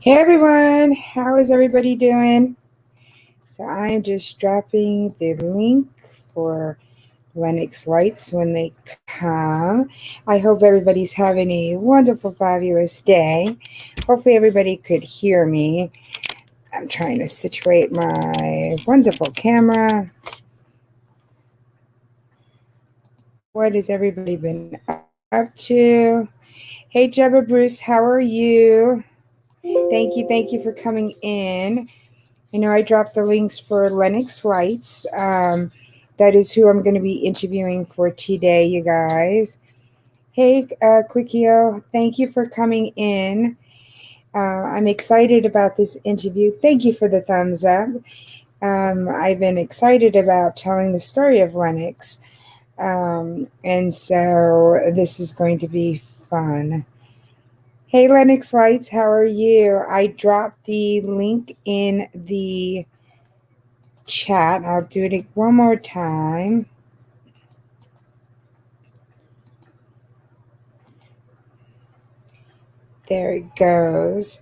Hey everyone, how is everybody doing? So I'm just dropping the link for Lennox lights when they come. I hope everybody's having a wonderful, fabulous day. Hopefully everybody could hear me. I'm trying to situate my wonderful camera. What has everybody been up to? Hey Jebba Bruce, how are you? Thank you for coming in. You know, I dropped the links for Lennox Lights. That is who I'm going to be interviewing for today, you guys. Hey, Quickie-O, thank you for coming in. I'm excited about this interview. Thank you for the thumbs up. I've been excited about telling the story of Lennox. And so this is going to be fun. Hey, Lennox Lights, how are you? I dropped the link in the chat. I'll do it one more time. There it goes.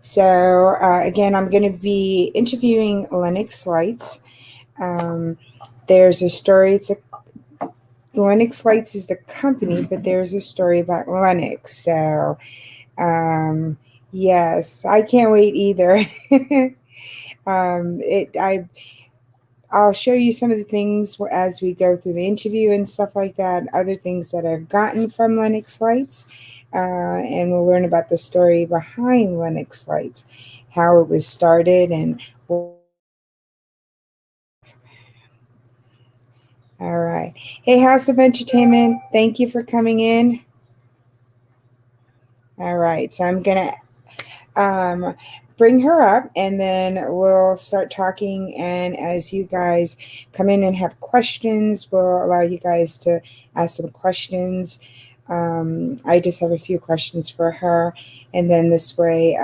So again, I'm going to be interviewing Lennox Lights. There's a story. Lennox Lights is the company, but there's a story about Lennox. So yes, I can't wait either. I'll show you some of the things as we go through the interview and stuff like that, other things that I've gotten from Lennox Lights, and we'll learn about the story behind Lennox Lights, how it was started, and all right. Hey, House of Entertainment, thank you for coming in. All right, so I'm going to bring her up and then we'll start talking, and as you guys come in and have questions, we'll allow you guys to ask some questions. I just have a few questions for her, and then this way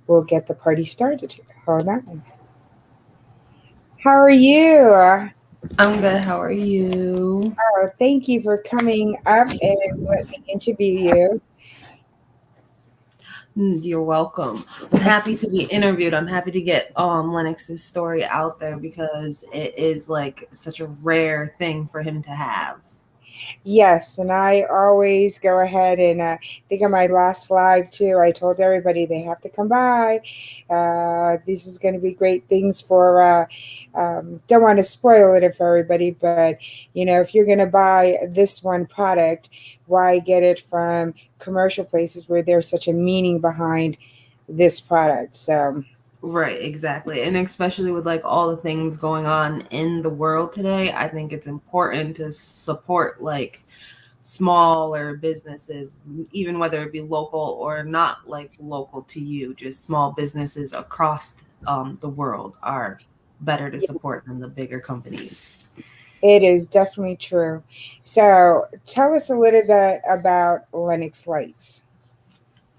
we'll get the party started. Hold on. How are you? I'm good. How are you? Oh, thank you for coming up and let me interview you. You're welcome. I'm happy to be interviewed. I'm happy to get Lennox's story out there because it is like such a rare thing for him to have. Yes, and I always go ahead and think of my last live too. I told everybody they have to come by. This is going to be great things for. Don't want to spoil it for everybody, but you know, if you're going to buy this one product, why get it from commercial places where there's such a meaning behind this product? So. Right, exactly. And especially with like all the things going on in the world today, I think it's important to support like smaller businesses, even whether it be local or not like local to you, just small businesses across the world are better to support than the bigger companies. It is definitely true. So tell us a little bit about Lennox Lights.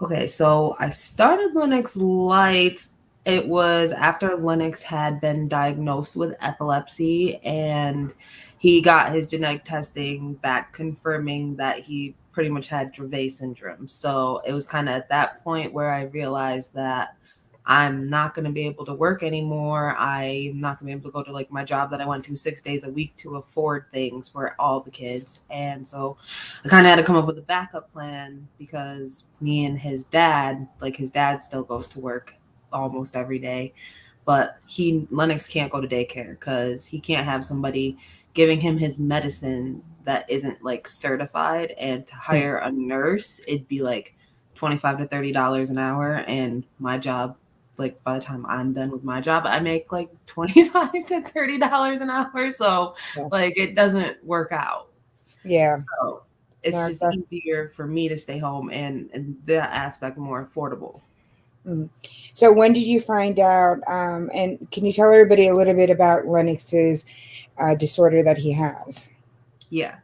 Okay, so I started Lennox Lights. It was after Lennox had been diagnosed with epilepsy, and he got his genetic testing back confirming that he pretty much had Dravet syndrome. So it was kind of at that point where I realized that I'm not going to be able to work anymore. I'm not going to be able to go to like my job that I went to 6 days a week to afford things for all the kids. And so I kind of had to come up with a backup plan because me and his dad, like his dad still goes to work almost every day, but Lennox can't go to daycare because he can't have somebody giving him his medicine that isn't like certified. And to hire a nurse, it'd be like $25 to $30 an hour, and my job, like by the time I'm done with my job, I make like $25 to $30 an hour. So like it doesn't work out. Yeah. So it's just easier for me to stay home and that aspect more affordable. Mm-hmm. So when did you find out? And can you tell everybody a little bit about Lennox's disorder that he has? Yeah.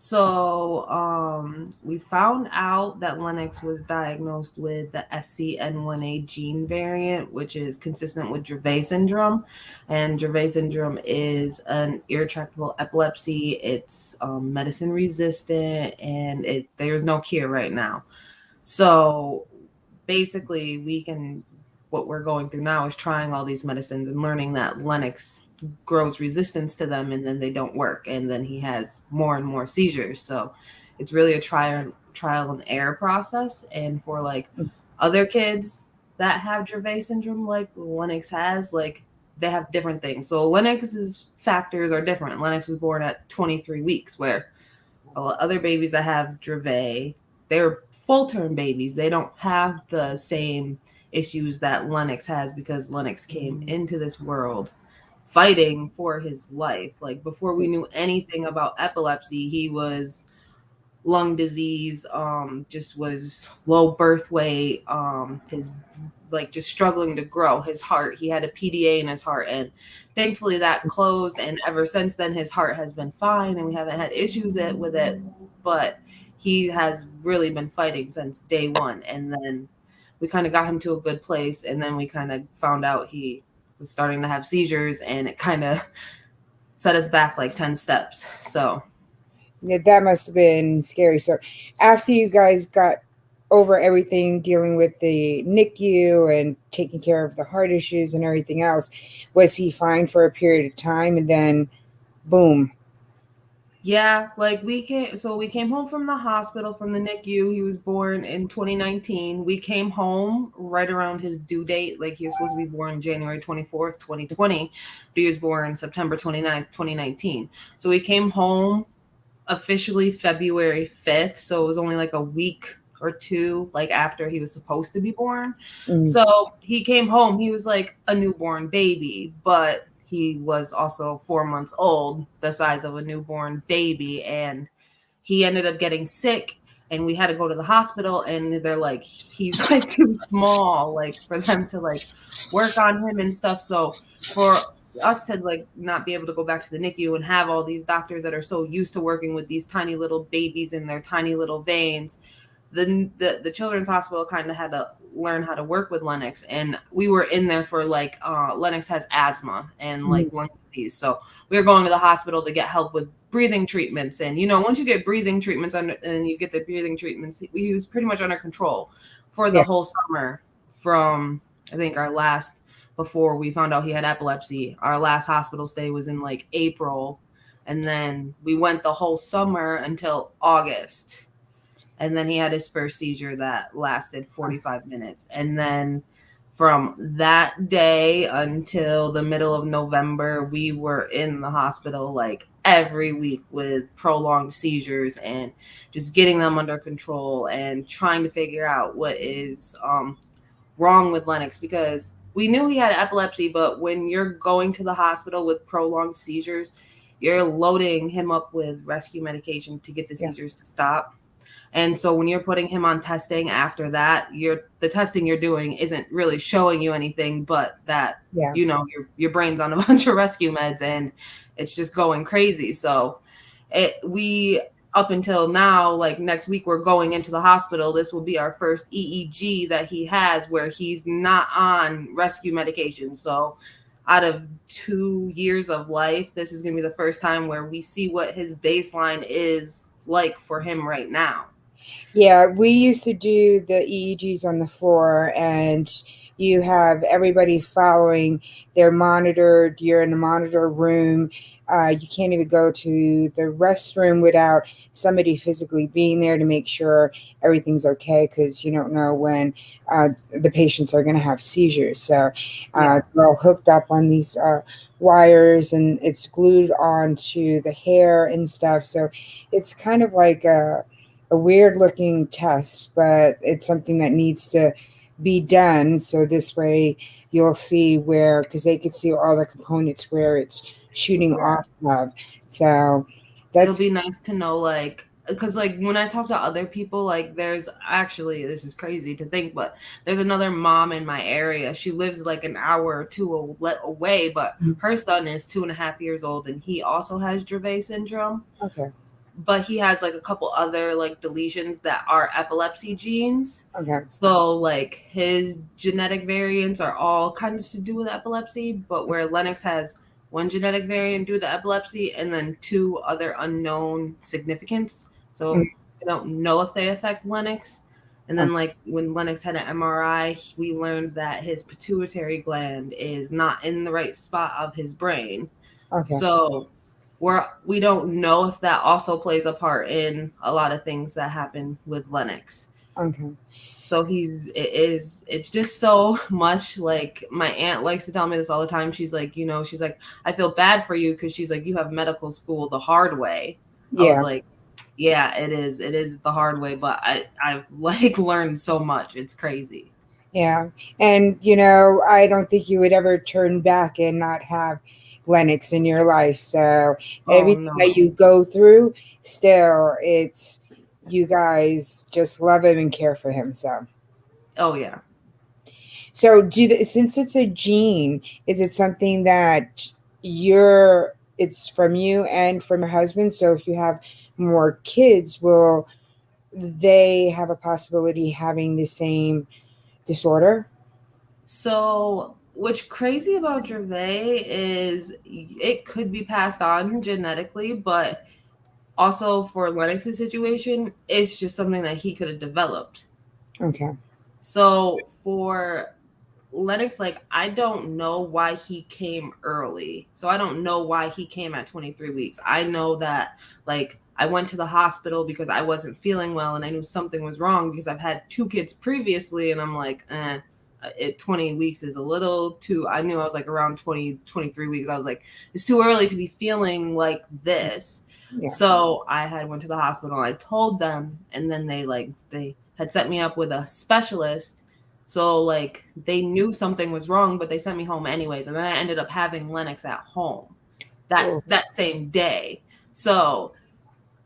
So we found out that Lennox was diagnosed with the SCN1A gene variant, which is consistent with Dravet syndrome. And Dravet syndrome is an irretractable epilepsy. It's medicine resistant, and there's no cure right now. So basically, what we're going through now is trying all these medicines and learning that Lennox grows resistance to them, and then they don't work, and then he has more and more seizures. So it's really a trial and error process. And for like other kids that have Dravet syndrome, like Lennox has, like they have different things. So Lennox's factors are different. Lennox was born at 23 weeks, where other babies that have Dravet, they're full term babies. They don't have the same issues that Lennox has, because Lennox came into this world fighting for his life. Like before we knew anything about epilepsy, he was lung disease, just was low birth weight, his like just struggling to grow. His heart, he had a PDA in his heart, and thankfully that closed, and ever since then his heart has been fine and we haven't had issues with it. But he has really been fighting since day one, and then we kind of got him to a good place, and then we kind of found out he was starting to have seizures, and it kind of set us back like 10 steps. So Yeah, that must have been scary. So, after you guys got over everything dealing with the NICU and taking care of the heart issues and everything else, was he fine for a period of time and then boom? yeah, like we came home from the hospital from the NICU. He was born in 2019. We came home right around his due date. Like he was supposed to be born January 24th, 2020, but he was born September 29th, 2019. So we came home officially February 5th. So it was only like a week or two like after he was supposed to be born. Mm, So he came home, he was like a newborn baby, but he was also 4 months old, the size of a newborn baby. And he ended up getting sick, and we had to go to the hospital, and they're like, he's like too small, like for them to like work on him and stuff. So for us to like not be able to go back to the NICU and have all these doctors that are so used to working with these tiny little babies in their tiny little veins, the children's hospital kind of had to learn how to work with Lennox. And we were in there for like Lennox has asthma and mm, like lung disease, so we were going to the hospital to get help with breathing treatments. And you know, once you get breathing treatments under and you get the breathing treatments, he was pretty much under control for the yeah, whole summer. From I think our last, before we found out he had epilepsy, our last hospital stay was in like April, and then we went the whole summer until August. And then he had his first seizure that lasted 45 minutes. And then from that day until the middle of November, we were in the hospital like every week with prolonged seizures, and just getting them under control and trying to figure out what is wrong with Lennox, because we knew he had epilepsy, but when you're going to the hospital with prolonged seizures, you're loading him up with rescue medication to get the yeah, seizures to stop. And so when you're putting him on testing after that, the testing you're doing isn't really showing you anything but that, yeah. you know, your brain's on a bunch of rescue meds, and it's just going crazy. So we up until now, like next week we're going into the hospital. This will be our first EEG that he has where he's not on rescue medication. So out of 2 years of life, this is going to be the first time where we see what his baseline is like for him right now. Yeah, we used to do the EEGs on the floor, and you have everybody following. They're monitored. You're in the monitor room. You can't even go to the restroom without somebody physically being there to make sure everything's okay, because you don't know when the patients are going to have seizures. So Yeah. they're all hooked up on these wires, and it's glued onto the hair and stuff. So it's kind of like a weird looking test, but it's something that needs to be done. So this way you'll see where, because they could see all the components where it's shooting Yeah. off of. So It'll that's, be nice to know, like, because like when I talk to other people, like there's actually, this is crazy to think, but there's another mom in my area. She lives like an hour or two away, but her son is 2.5 years old, and he also has Dravet syndrome. okay. but he has like a couple other like deletions that are epilepsy genes. Okay. So like his genetic variants are all kind of to do with epilepsy, but where Lennox has one genetic variant due to epilepsy and then two other unknown significance. Mm, So I don't know if they affect Lennox. And o- then like when Lennox had an MRI, we learned that his pituitary gland is not in the right spot of his brain. okay. So we don't know if that also plays a part in a lot of things that happen with Lennox. Okay. So it's just so much. Like my aunt likes to tell me this all the time. She's like, she's like, I feel bad for you because she's like, you have medical school the hard way. I was Yeah. like, yeah, it is the hard way, but I've like learned so much. It's crazy. Yeah. And, I don't think you would ever turn back and not have Lennox in your life. So Oh everything that no. you go through, still, it's you guys just love him and care for him. Oh yeah. So since it's a gene, is it something that it's from you and from your husband? So if you have more kids, will they have a possibility having the same disorder? So what's crazy about Gervais is it could be passed on genetically, but also for Lennox's situation, it's just something that he could have developed. Okay. So for Lennox, like, I don't know why he came early. So I don't know why he came at 23 weeks. I know that, like, I went to the hospital because I wasn't feeling well and I knew something was wrong because I've had two kids previously. And I'm like, 20 weeks is a little too. I knew I was like around 20, 23 weeks. I was like, it's too early to be feeling like this. Yeah. So I had went to the hospital. I told them, and then they had set me up with a specialist. So like they knew something was wrong, but they sent me home anyways. And then I ended up having Lennox at home Oh, that same day. So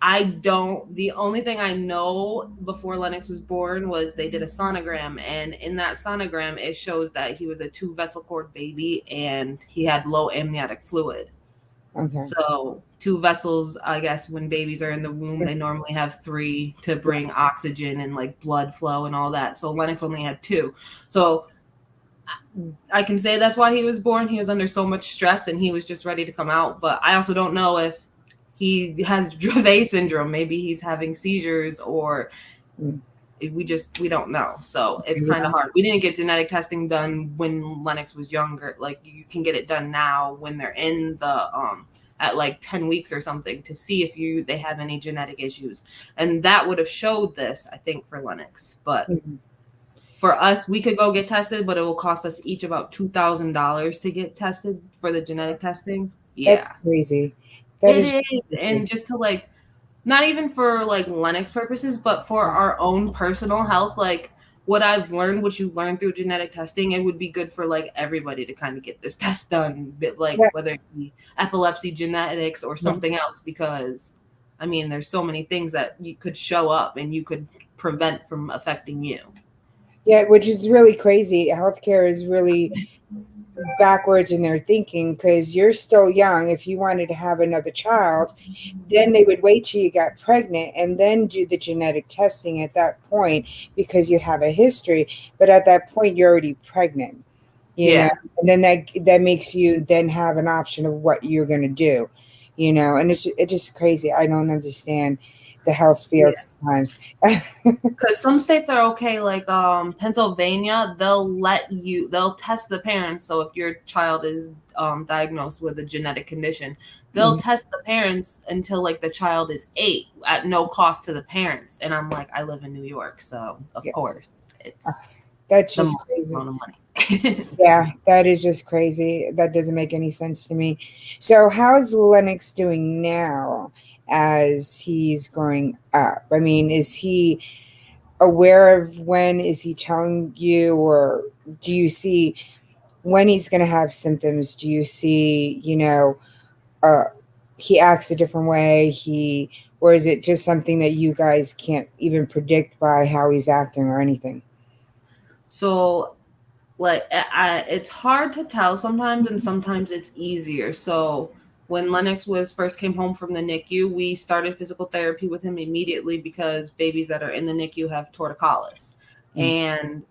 the only thing I know before Lennox was born was they did a sonogram. And in that sonogram, it shows that he was a 2 vessel cord baby and he had low amniotic fluid. okay. So 2 vessels, I guess, when babies are in the womb, they normally have 3 to bring oxygen and like blood flow and all that. So Lennox only had 2. So I can say that's why he was born. He was under so much stress and he was just ready to come out. But I also don't know if he has Dravet syndrome. Maybe he's having seizures or Mm, we don't know. So it's kind yeah. of hard. We didn't get genetic testing done when Lennox was younger. Like you can get it done now when they're in the at like 10 weeks or something to see if they have any genetic issues. And that would have showed this, I think, for Lennox. But Mhm. for us, we could go get tested, but it will cost us each about $2,000 to get tested for the genetic testing. That's Yeah, crazy. That it is is. crazy. And just to like, not even for like Lennox purposes, but for our own personal health, like what I've learned, what you learn through genetic testing, it would be good for like everybody to kind of get this test done, but like Yeah. whether it be epilepsy genetics or Yeah. something else, because I mean, there's so many things that you could show up and you could prevent from affecting you. Yeah, which is really crazy. Healthcare is really backwards in their thinking because you're still young. If you wanted to have another child, then they would wait till you got pregnant and then do the genetic testing at that point because you have a history. But at that point, you're already pregnant, Yeah. and then that makes you then have an option of what you're going to do, and it's just crazy. I don't understand the health field sometimes. Because some states are okay, like Pennsylvania, they'll test the parents. So if your child is diagnosed with a genetic condition, they'll Mhm. test the parents until like the child is 8 at no cost to the parents. And I'm like, I live in New York, so of Yeah, course it's that's the just most crazy. amount of money. Yeah, that is just crazy. That doesn't make any sense to me. So, how is Lennox doing now as he's growing up? I mean, is he aware of when is he telling you, or do you see when he's going to have symptoms? Do you see, uh, he acts a different way? Or is it just something that you guys can't even predict by how he's acting or anything? So like it's hard to tell sometimes and sometimes it's easier. So when Lennox was first came home from the NICU, we started physical therapy with him immediately because babies that are in the NICU have torticollis. Mm. And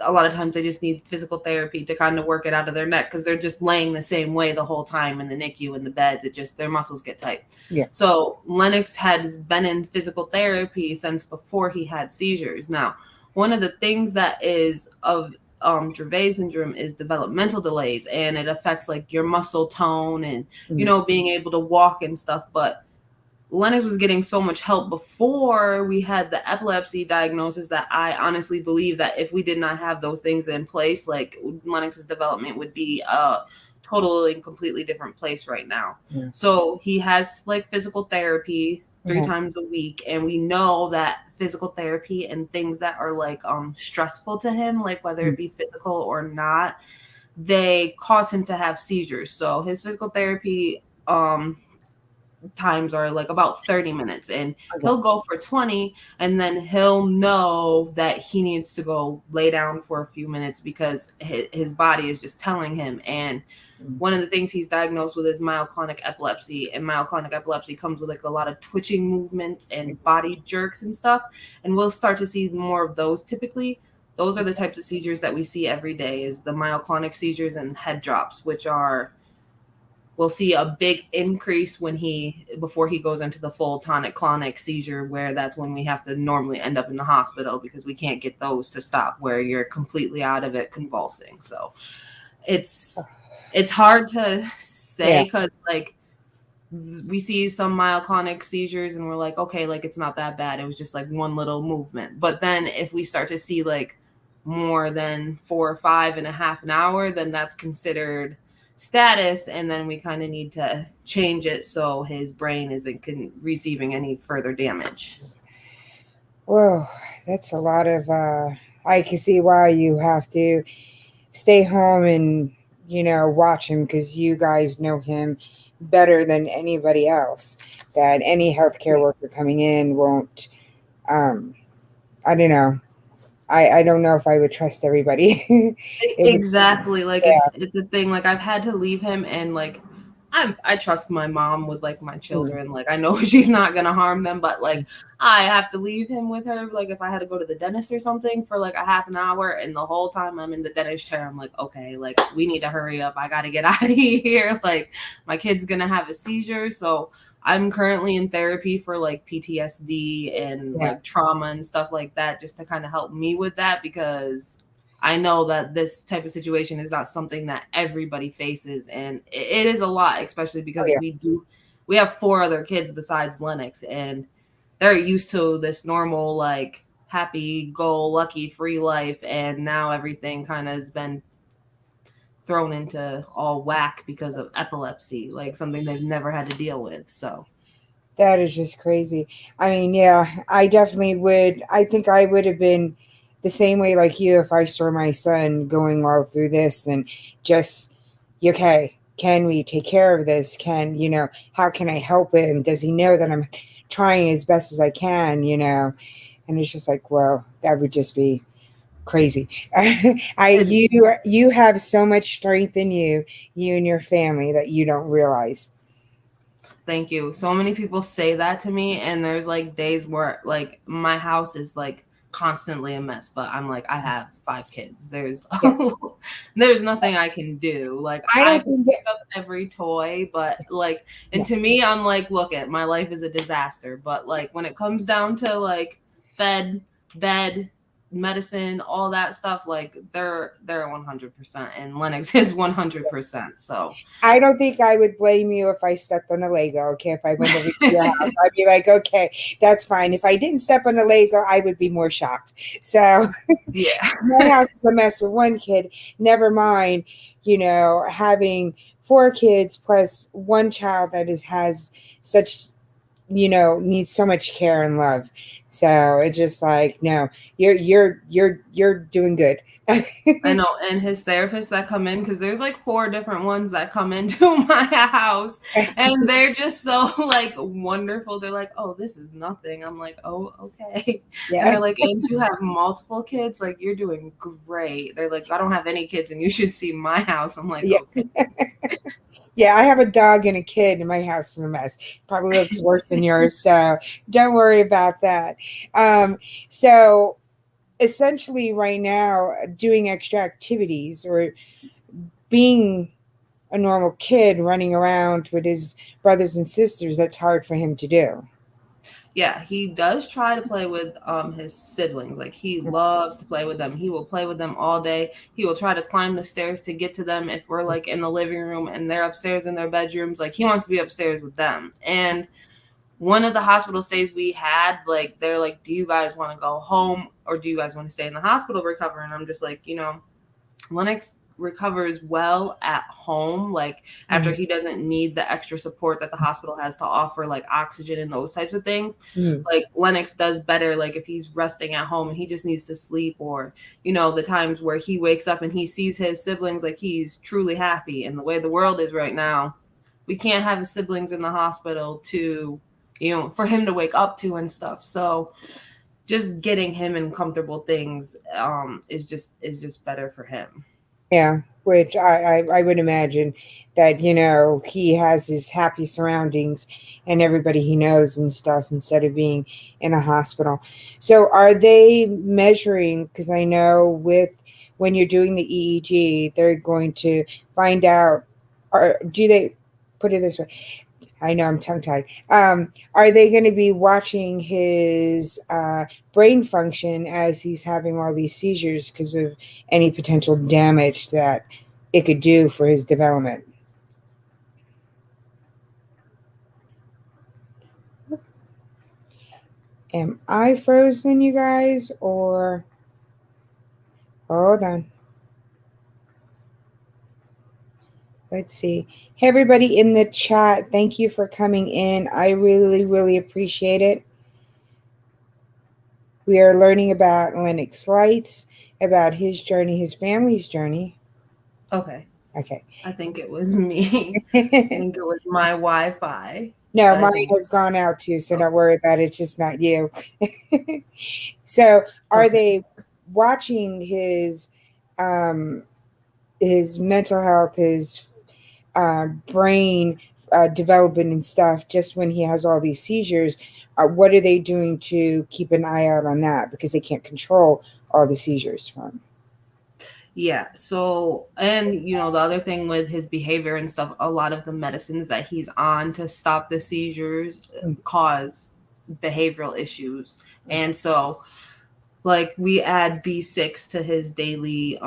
a lot of times they just need physical therapy to kind of work it out of their neck because they're just laying the same way the whole time in the NICU in the beds. It just their muscles get tight. Yeah. So Lennox has been in physical therapy since before he had seizures. Now, one of the things that is of Dravet syndrome is developmental delays, and it affects like your muscle tone and being able to walk and stuff. But Lennox was getting so much help before we had the epilepsy diagnosis that I honestly believe that if we did not have those things in place, like Lennox's development would be a totally and completely different place right now. Yeah. So he has like physical therapy 3 times a week, and we know that physical therapy and things that are like stressful to him, like whether it be physical or not, they cause him to have seizures. So his physical therapy times are like about 30 minutes, and he'll go for 20, and then he'll know that he needs to go lay down for a few minutes because his body is just telling him. And one of the things he's diagnosed with is myoclonic epilepsy, and myoclonic epilepsy comes with like a lot of twitching movements and body jerks and stuff, and we'll start to see more of those. Typically those are the types of seizures that we see every day, is the myoclonic seizures and head drops, which are we'll see a big increase before he goes into the full tonic-clonic seizure, where that's when we have to normally end up in the hospital because we can't get those to stop, where you're completely out of it convulsing. So it's hard to say because like we see some myoclonic seizures and we're like, okay, like it's not that bad. It was just like one little movement. But then if we start to see like more than 4 or 5 and a half an hour, then that's considered status, and then we kind of need to change it so his brain isn't receiving any further damage. Whoa, that's a lot of I can see why you have to stay home and watch him, because you guys know him better than anybody else, that any healthcare worker coming in won't. I don't know. I don't know if I would trust everybody. Exactly. Like it's a thing. Like I've had to leave him, and like I trust my mom with like my children. Like I know she's not gonna harm them, but like I have to leave him with her. Like if I had to go to the dentist or something for like a half an hour, and the whole time I'm in the dentist chair, I'm like, okay, like we need to hurry up. I gotta get out of here. Like my kid's gonna have a seizure. So I'm currently in therapy for like PTSD and like trauma and stuff like that, just to kind of help me with that, because I know that this type of situation is not something that everybody faces, and it is a lot, especially because we have 4 other kids besides Lennox, and they're used to this normal, like happy go lucky free life, and now everything kind of has been thrown into all whack because of epilepsy, like something they've never had to deal with. So that is just crazy. I mean, yeah, I definitely would. I think I would have been the same way like you if I saw my son going all through this, and just, okay, can we take care of this? How can I help him? Does he know that I'm trying as best as I can? And it's just like, well, that would just be crazy. You have so much strength in you and your family, that you don't realize. Thank you. So many people say that to me, and there's like days where like my house is like constantly a mess, but I'm like, I have 5 kids. There's there's nothing I can do. Like I can pick up every toy, but like, and to me, I'm like, look, my life is a disaster. But like when it comes down to like fed, bed, medicine, all that stuff, like they're 100%, and Lennox is 100%. So I don't think I would blame you if I stepped on a Lego. Okay, if I went over to your house, I'd be like, okay, that's fine. If I didn't step on a Lego, I would be more shocked. So yeah, my house is a mess with 1 kid. Never mind, having 4 kids plus 1 child that has such, needs so much care and love. So it's just like, no, you're doing good. I know. And his therapists that come in, because there's like 4 different ones that come into my house, and they're just so like wonderful. They're like, oh, this is nothing. I'm like, oh, okay. Yeah. And they're like, and you have multiple kids, like you're doing great. They're like, I don't have any kids, and you should see my house. I'm like, okay. Yeah, I have a dog and a kid, and my house is a mess. Probably looks worse than yours, so don't worry about that. Um, so essentially, right now, doing extra activities or being a normal kid running around with his brothers and sisters, that's hard for him to do. Yeah, he does try to play with his siblings. Like he loves to play with them. He will play with them all day. He will try to climb the stairs to get to them if we're like in the living room and they're upstairs in their bedrooms. Like he wants to be upstairs with them. And one of the hospital stays we had, like they're like, "Do you guys want to go home or do you guys want to stay in the hospital recover?" And I'm just like, Lennox recovers well at home, like after Mhm. he doesn't need the extra support that the hospital has to offer, like oxygen and those types of things. Mhm. Like Lennox does better, like if he's resting at home and he just needs to sleep, or the times where he wakes up and he sees his siblings, like he's truly happy. And the way the world is right now, we can't have his siblings in the hospital to for him to wake up to and stuff. So just getting him in comfortable things is just better for him. Yeah, which I would imagine that, he has his happy surroundings and everybody he knows and stuff instead of being in a hospital. So are they measuring, because I know with when you're doing the EEG, they're going to find out, or do they put it this way? I know I'm tongue tied. Are they going to be watching his brain function as he's having all these seizures because of any potential damage that it could do for his development? Am I frozen, you guys? Or hold on. Let's see. Hey, everybody in the chat, thank you for coming in. I really, really appreciate it. We are learning about Lennox Lights, about his journey, his family's journey. Okay. Okay. I think it was me. I think it was my Wi-Fi. No, I mine think. has gone out too, so Oh, don't worry about it. It's just not you. So, are okay. they watching um, his mental health, his brain development and stuff, just when he has all these seizures? What are they doing to keep an eye out on that? Because they can't control all the seizures from. Yeah. So, and the other thing with his behavior and stuff, a lot of the medicines that he's on to stop the seizures Mm. cause behavioral issues. And so like we add B6 to his daily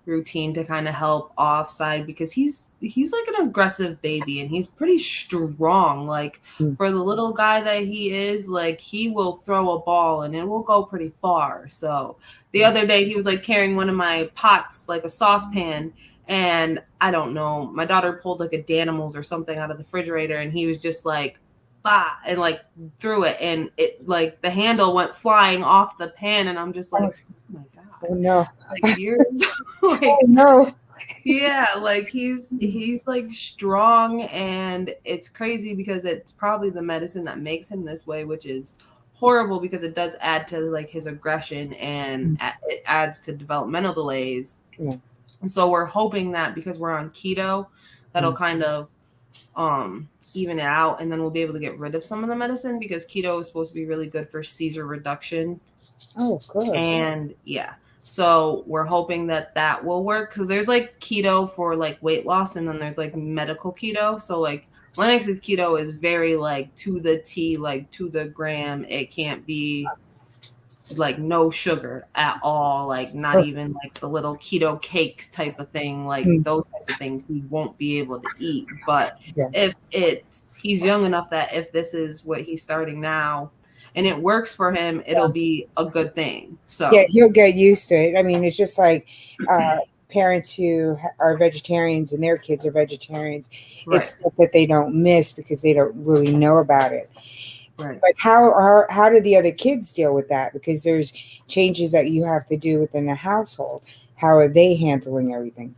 routine to kind of help offside, because he's like an aggressive baby and he's pretty strong. Like Mm. for the little guy that he is, like he will throw a ball and it will go pretty far. So the other day he was like carrying one of my pots, like a saucepan, and I don't know, my daughter pulled like a Danimals or something out of the refrigerator and he was just like bah, and like threw it, and it like the handle went flying off the pan, and I'm just Oh, like, oh my oh god, no! like yours. Oh Like no! yeah, like he's like strong, and it's crazy because it's probably the medicine that makes him this way, which is horrible because it does add to like his aggression, and it adds to developmental delays. Yeah. And so we're hoping that because we're on keto, that'll Mm. kind of even it out, and then we'll be able to get rid of some of the medicine, because keto is supposed to be really good for seizure reduction. Oh, good. And yeah, so we're hoping that that will work, because there's like keto for like weight loss, and then there's like medical keto. So like Lennox's keto is very like to the T, like to the gram. It can't be like no sugar at all, like not Oh, even like the little keto cakes type of thing, like mm. those types of things he won't be able to eat. But Yeah. if he's young enough that if this is what he's starting now and it works for him, it'll be a good thing. Yeah, So he'll get used to it. I mean, it's just like parents who are vegetarians and their kids are vegetarians. It's right, stuff that they don't miss because they don't really know about it. right. But how do the other kids deal with that? Because there's changes that you have to do within the household. How are they handling everything?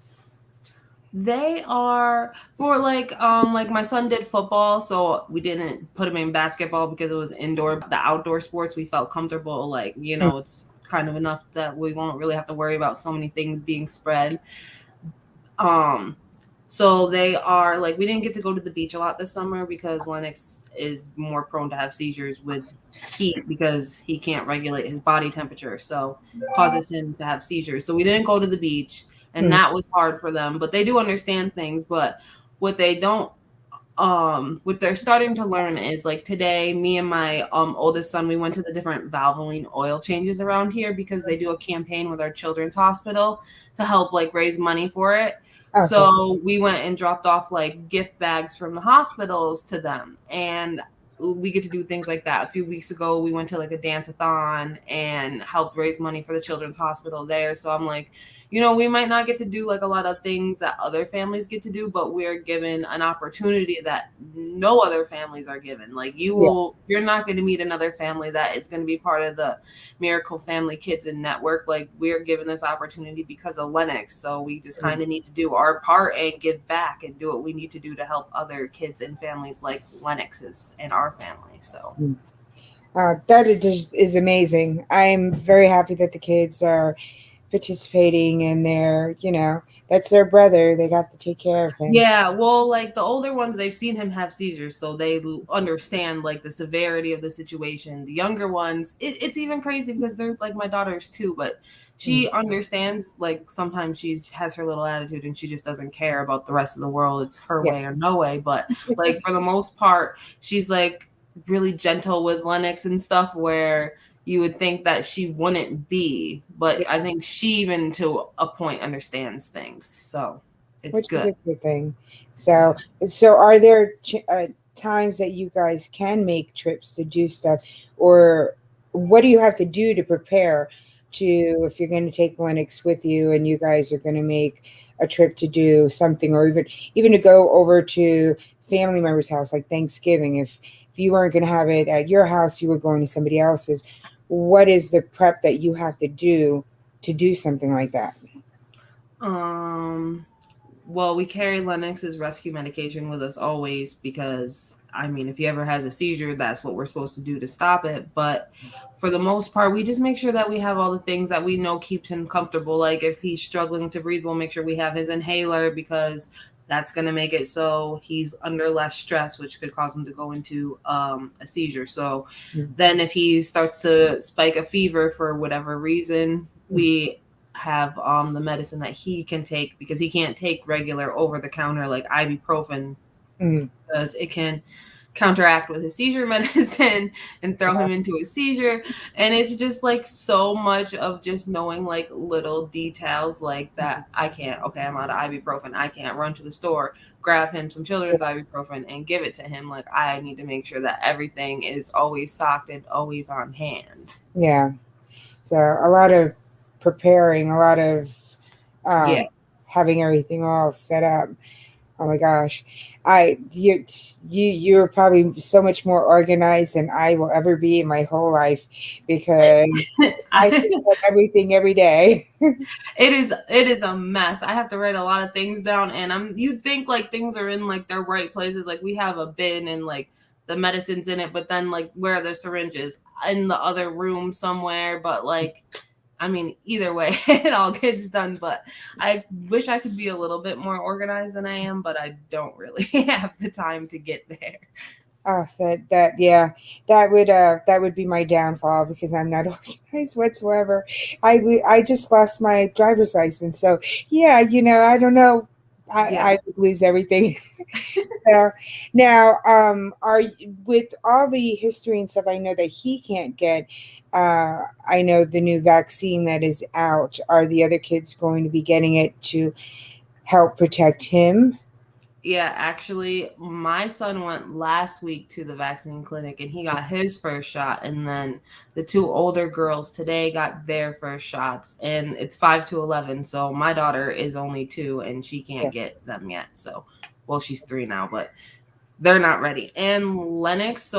They are for like my son did football, so we didn't put him in basketball because it was indoor. The outdoor sports we felt comfortable, like Mm. it's kind of enough that we won't really have to worry about so many things being spread. Um So they are like, we didn't get to go to the beach a lot this summer because Lennox is more prone to have seizures with heat because he can't regulate his body temperature. So causes him to have seizures. So we didn't go to the beach, and Mm. that was hard for them, but they do understand things. But what they don't what they're starting to learn is like today, me and my oldest son, we went to the different Valvoline oil changes around here because they do a campaign with our children's hospital to help like raise money for it. Okay. So we went and dropped off like gift bags from the hospitals to them, and we get to do things like that. A few weeks ago we went to like a dance-a-thon and helped raise money for the children's hospital there. So I'm like, we might not get to do like a lot of things that other families get to do, but we're given an opportunity that no other families are given. Like Yeah. you're not going to meet another family that is going to be part of the Miracle Family Kids and Network. Like we're given this opportunity because of Lennox. So we just kind of need to do our part and give back and do what we need to do to help other kids and families like Lennox's and our family. So Mm. That is amazing. I'm very happy that the kids are participating in that's their brother. They got to take care of him. yeah, well, like the older ones, they've seen him have seizures, so they understand like the severity of the situation. The younger ones, it's even crazy because there's like my daughter's too, but Mm. she understands. Like sometimes she has her little attitude and she just doesn't care about the rest of the world. It's her Yeah. way or no way. But like for the most part, she's like really gentle with Lennox and stuff where you would think that she wouldn't be, but Yeah. I think she even to a point understands things. So it's Which is good. a good thing. So, so are there times that you guys can make trips to do stuff, or what do you have to do to prepare to if you're going to take Lennox with you and you guys are going to make a trip to do something, or even to go over to family member's house like Thanksgiving? If you weren't going to have it at your house, you were going to somebody else's. What is the prep that you have to do something like that? Um, well, we carry Lennox's rescue medication with us always because, I mean, if he ever has a seizure, that's what we're supposed to do to stop it. But for the most part, we just make sure that we have all the things that we know keeps him comfortable. Like if he's struggling to breathe, we'll make sure we have his inhaler because that's going to make it so he's under less stress, which could cause him to go into a seizure. So then if he starts to spike a fever for whatever reason, we have the medicine that he can take because he can't take regular over the counter like ibuprofen Mm. because it can counteract with his seizure medicine and throw him into a seizure. And it's just like so much of just knowing like little details like that. I can't, okay, I'm out of ibuprofen, I can't run to the store, grab him some children's ibuprofen and give it to him. Like I need to make sure that everything is always stocked and always on hand. Yeah. So a lot of preparing, a lot of Yeah. um, having everything all set up. Oh my gosh, I you're probably so much more organized than I will ever be in my whole life because I think I, about everything every day. it is a mess. I have to write a lot of things down, and you think like things are in like their right places. Like we have a bin and like the medicines in it, but then like where are the syringes? In the other room somewhere. But like I mean, either way, it all gets done. But I wish I could be a little bit more organized than I am, but I don't really have the time to get there. Oh, that yeah, that would be my downfall because I'm not organized whatsoever. I just lost my driver's license, so yeah, I don't know. Yeah. I would lose everything. So now, with all the history and stuff, I know that he can't get. I know the new vaccine that is out. Are the other kids going to be getting it to help protect him? Yeah, actually, my son went last week to the vaccine clinic and he got his first shot. And then the two older girls today got their first shots. And it's 5 to 11. So my daughter is only 2 and she Yeah. can't get them yet. So, well, she's 3 now, but they're not ready. And Lennox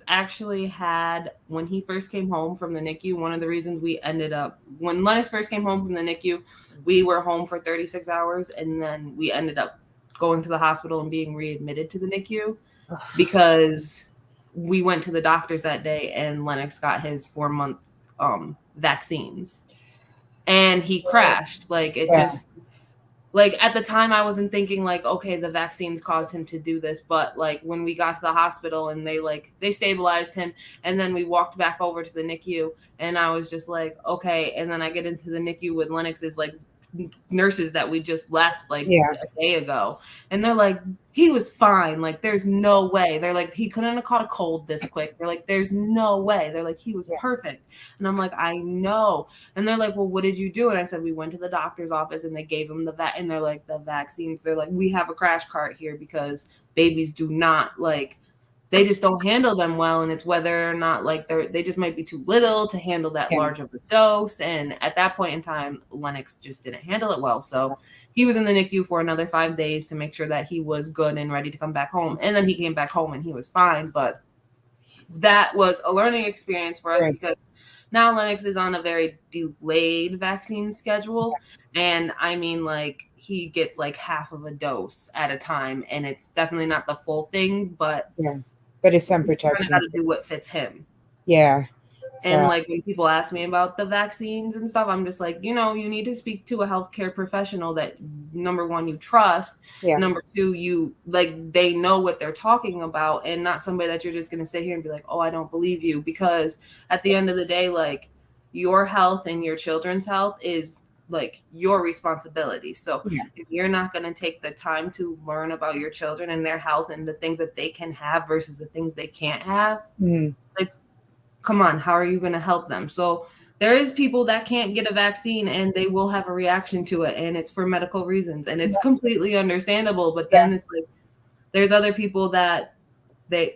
actually had, when he first came home from the NICU, one of the reasons we ended up, when Lennox first came home from the NICU, we were home for 36 hours and then we ended up going to the hospital and being readmitted to the NICU because we went to the doctors that day and Lennox got his 4-month vaccines and he crashed. Like it Yeah. just like at the time I wasn't thinking like, okay, the vaccines caused him to do this, but like when we got to the hospital and they stabilized him, and then we walked back over to the NICU, and I was just like, okay, and then I get into the NICU with Lennox's like nurses that we just left like Yeah, a day ago, and they're like, he was fine, like there's no way, they're like, he couldn't have caught a cold this quick, they're like, there's no way, they're like, he was yeah, perfect. And I'm like, I know. And they're like, well, what did you do? And I said, we went to the doctor's office and they gave him and they're like, the vaccines, they're like, we have a crash cart here because babies do not like, they just don't handle them well, and it's whether or not like they just might be too little to handle that yeah, large of a dose. And at that point in time, Lennox just didn't handle it well, so he was in the NICU for another 5 days to make sure that he was good and ready to come back home. And then he came back home and he was fine. But that was a learning experience for us right. because now Lennox is on a very delayed vaccine schedule. And I mean, like, he gets like half of a dose at a time, and it's definitely not the full thing, but Yeah, but it's some you kind of got protection. to do what fits him. Yeah, And so like when people ask me about the vaccines and stuff, I'm just like, you know, you need to speak to a healthcare professional that, number one, you trust, yeah, number two, you like they know what they're talking about, and not somebody that you're just gonna sit here and be like, oh, I don't believe you. Because at the end of the day, like, your health and your children's health is like your responsibility. So yeah, if you're not going to take the time to learn about your children and their health and the things that they can have versus the things they can't have, mm, like, come on, how are you going to help them? So there is people that can't get a vaccine and they will have a reaction to it, and it's for medical reasons, and it's completely understandable. But yeah, then it's like there's other people that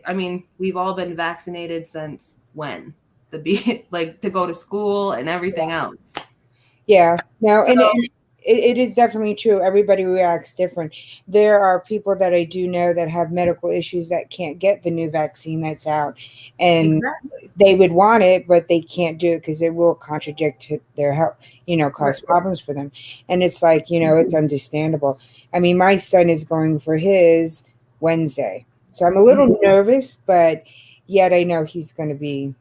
I mean, we've all been vaccinated since when? To be like to go to school and everything else. yeah. No, So and it is definitely true. Everybody reacts different. There are people that I do know that have medical issues that can't get the new vaccine that's out, and exactly. they would want it, but they can't do it because it will contradict their health, Right. cause problems for them. And it's like, it's understandable. I mean, my son is going for his Wednesday. So I'm a little nervous, but yet I know he's going to be.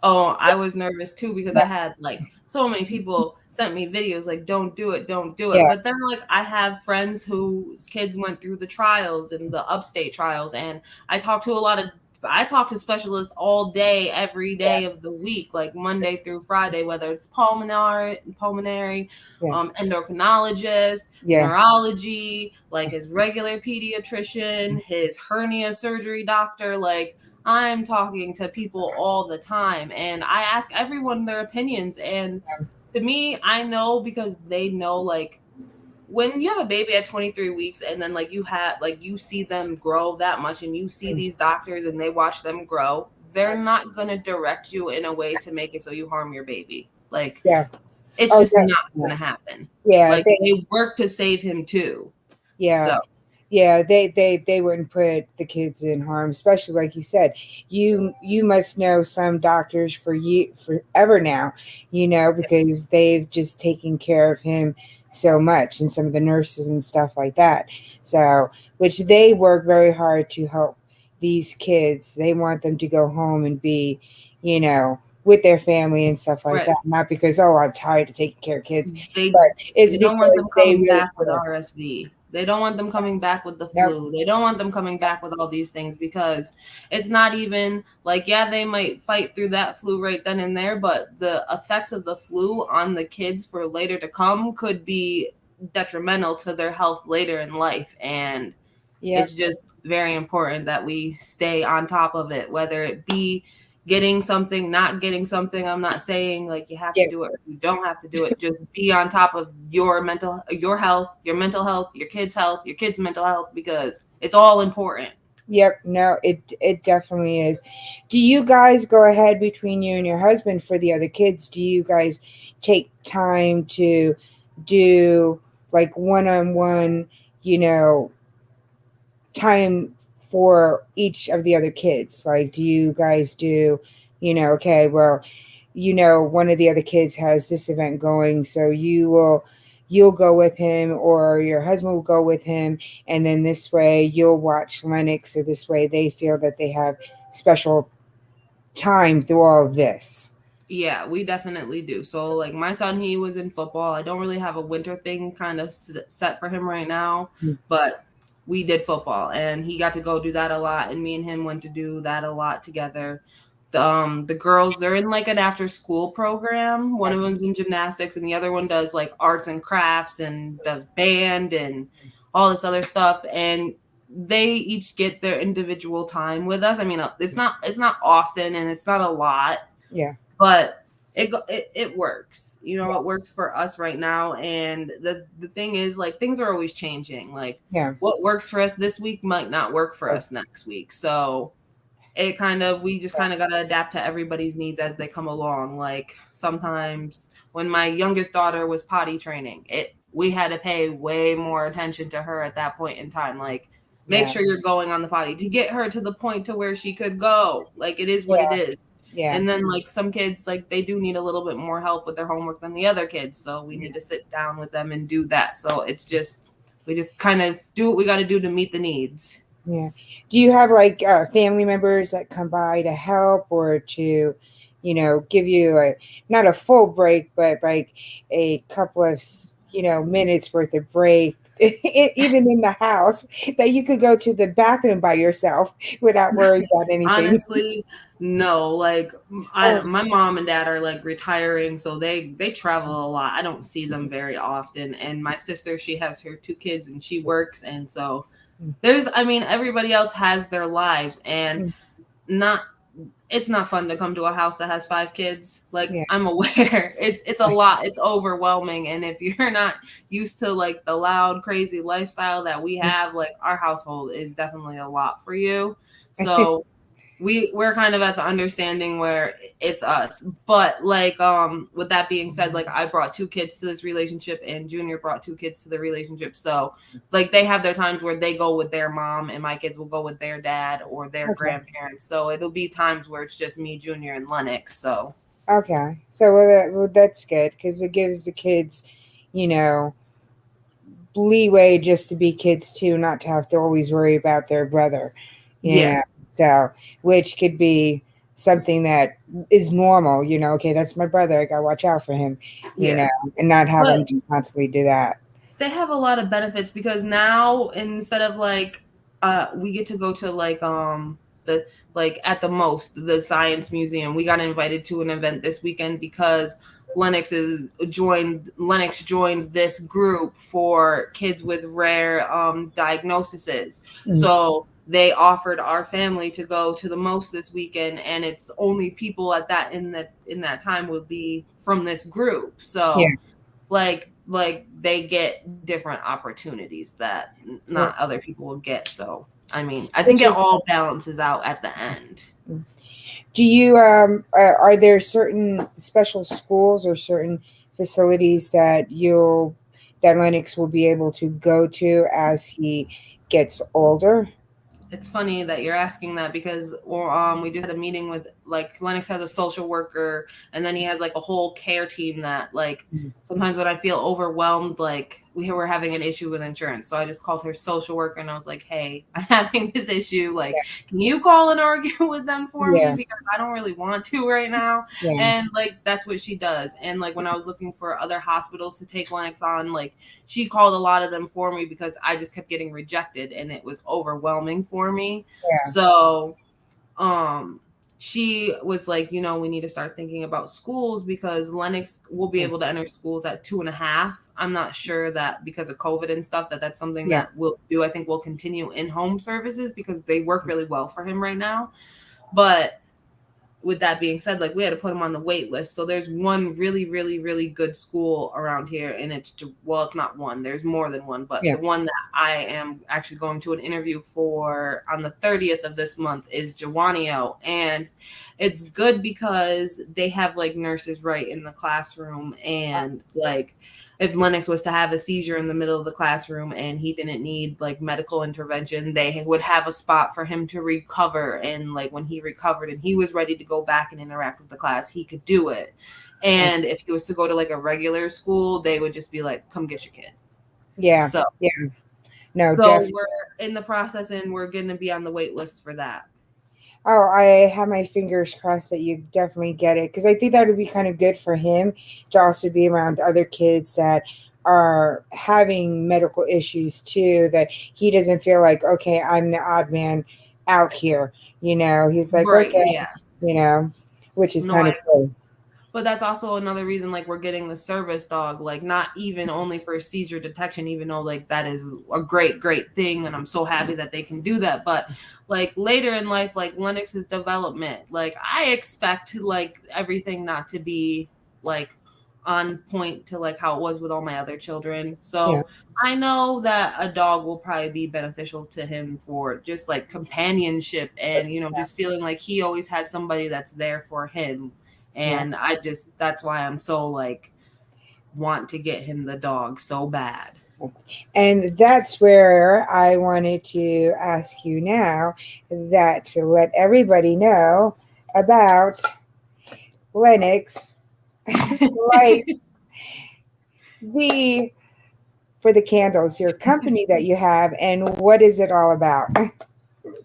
Oh, I was nervous too because I Yeah, had like so many people sent me videos like, don't do it, don't do it. yeah, But then like I have friends whose kids went through the trials and the upstate trials, and I talk to specialists all day, every yeah, day of the week, like Monday through Friday, whether it's pulmonary, yeah, endocrinologist, yeah, neurology, like his regular pediatrician, his hernia surgery doctor, like I'm talking to people all the time, and I ask everyone their opinions. And to me, I know because they know, like, when you have a baby at 23 weeks and then like you see them grow that much and you see these doctors and they watch them grow, they're not going to direct you in a way to make it so you harm your baby. Like, yeah. it's Oh, just not going definitely. to happen. Yeah, Like, they work to save him too. yeah. So, Yeah, they wouldn't put the kids in harm, especially like you said. You must know some doctors for forever now, because they've just taken care of him so much, and some of the nurses and stuff like that. So, which they work very hard to help these kids. They want them to go home and be, with their family and stuff like right. that. Not because, oh, I'm tired of taking care of kids, They but it's they don't want because them they coming really back with care. RSV. They don't want them coming back with the No, flu. They don't want them coming back with all these things because it's not even like, yeah, they might fight through that flu right then and there, but the effects of the flu on the kids for later to come could be detrimental to their health later in life. And yeah. it's just very important that we stay on top of it, whether it be getting something, not getting something. I'm not saying like you have to Yeah. do it or you don't have to do it. Just be on top of your health, your mental health, your kids' mental health, because it's all important. Yep, no, it definitely is. Do you guys go ahead between you and your husband for the other kids? Do you guys take time to do like one-on-one, you know, time for each of the other kids? Like, do you guys do, okay, well, one of the other kids has this event going, so you'll go with him, or your husband will go with him, and then this way you'll watch Lennox, or this way they feel that they have special time through all of this. Yeah, we definitely do. So, like, my son, he was in football. I don't really have a winter thing kind of set for him right now, Mm. but we did football and he got to go do that a lot. And me and him went to do that a lot together. The girls, they're in like an after school program. One of them's in gymnastics and the other one does like arts and crafts and does band and all this other stuff. And they each get their individual time with us. I mean, it's not often and it's not a lot, Yeah. but it works. You know, it works for us right now. And the thing is, like, things are always changing. Like, Yeah. what works for us this week might not work for us next week. So we just kind of got to adapt to everybody's needs as they come along. Like, sometimes when my youngest daughter was potty training, we had to pay way more attention to her at that point in time. Like, make Yeah. sure you're going on the potty to get her to the point to where she could go. Like, it is what it Yeah. is. Yeah. And then, like, some kids, like, they do need a little bit more help with their homework than the other kids. So we need to sit down with them and do that. So we just kind of do what we got to do to meet the needs. Yeah. Do you have like family members that come by to help or to, give you not a full break, but like a couple of, minutes worth of break, even in the house, that you could go to the bathroom by yourself without worrying about anything? Honestly, no. Like, Oh, my mom and dad are like retiring, so they travel a lot. I don't see them very often. And my sister, she has her two kids and she works, and so I mean, everybody else has their lives, and not it's not fun to come to a house that has five kids. Like, yeah. I'm aware it's a lot. It's overwhelming, and if you're not used to like the loud, crazy lifestyle that we have, like, our household is definitely a lot for you. So we're kind of at the understanding where it's us. But like, with that being said, like, I brought two kids to this relationship and Junior brought two kids to the relationship. So like, they have their times where they go with their mom and my kids will go with their dad or their Okay. grandparents. So it'll be times where it's just me, Junior, and Lennox. So Okay. So that's good because it gives the kids, you know, leeway just to be kids too, not to have to always worry about their brother. yeah. Yeah. So, which could be something that is normal, okay, that's my brother. I got to watch out for him, Yeah. and not have But them just constantly do that. they have a lot of benefits because now, instead of like, we get to go to like, the like, at the most, the science museum. We got invited to an event this weekend because Lennox joined this group for kids with rare diagnoses. Mhm. So they offered our family to go to the most this weekend, and it's only people at that time would be from this group. Yeah. So like they get different opportunities that Yeah. not other people will get. So I mean, I think Which it is, all balances out at the end. do you, are there certain special schools or certain facilities that Lennox will be able to go to as he gets older? It's funny that you're asking that because we just had a meeting with, like, Lennox has a social worker and then he has like a whole care team that, like, sometimes when I feel overwhelmed, like, we were having an issue with insurance, so I just called her social worker and I was like, hey, I'm having this issue, like, can you call and argue with them for me, Yeah. because I don't really want to right now. Yeah. And like, that's what she does. And like, when I was looking for other hospitals to take Lennox on, like, she called a lot of them for me because I just kept getting rejected and it was overwhelming for me. Yeah. So um she was like, we need to start thinking about schools because Lennox will be able to enter schools at 2.5. I'm not sure that because of COVID and stuff that's something Yeah. that we'll do. I think we'll continue in home services because they work really well for him right now. But with that being said, like, we had to put him on the wait list. So there's one really, really, really good school around here, and it's not one. There's more than one, but Yeah. the one that I am actually going to an interview for on the 30th of this month is Jawanio, and it's good because they have like nurses right in the classroom, and like, if Lennox was to have a seizure in the middle of the classroom and he didn't need like medical intervention, they would have a spot for him to recover. And like, when he recovered and he was ready to go back and interact with the class, he could do it. And if he was to go to like a regular school, they would just be like, come get your kid. Yeah. So, Yeah. No, so definitely. we're in the process and we're going to be on the wait list for that. Oh, I have my fingers crossed that you definitely get it because I think that would be kind of good for him to also be around other kids that are having medical issues too. That he doesn't feel like, okay, I'm the odd man out here. He's like, Right. okay, Yeah. you know, which is No, kind of cool. but that's also another reason like we're getting the service dog, like not even only for seizure detection, even though like that is a great thing and I'm so happy that they can do that. But like later in life, like Lennox's development, like I expect like everything not to be like on point to like how it was with all my other children. Yeah, So I know that a dog will probably be beneficial to him for just like companionship and just feeling like he always has somebody that's there for him. yeah. And that's why I'm so like want to get him the dog so bad. And that's where I wanted to ask you now that to let everybody know about Lennox, like the for the candles, your company that you have, and what is it all about?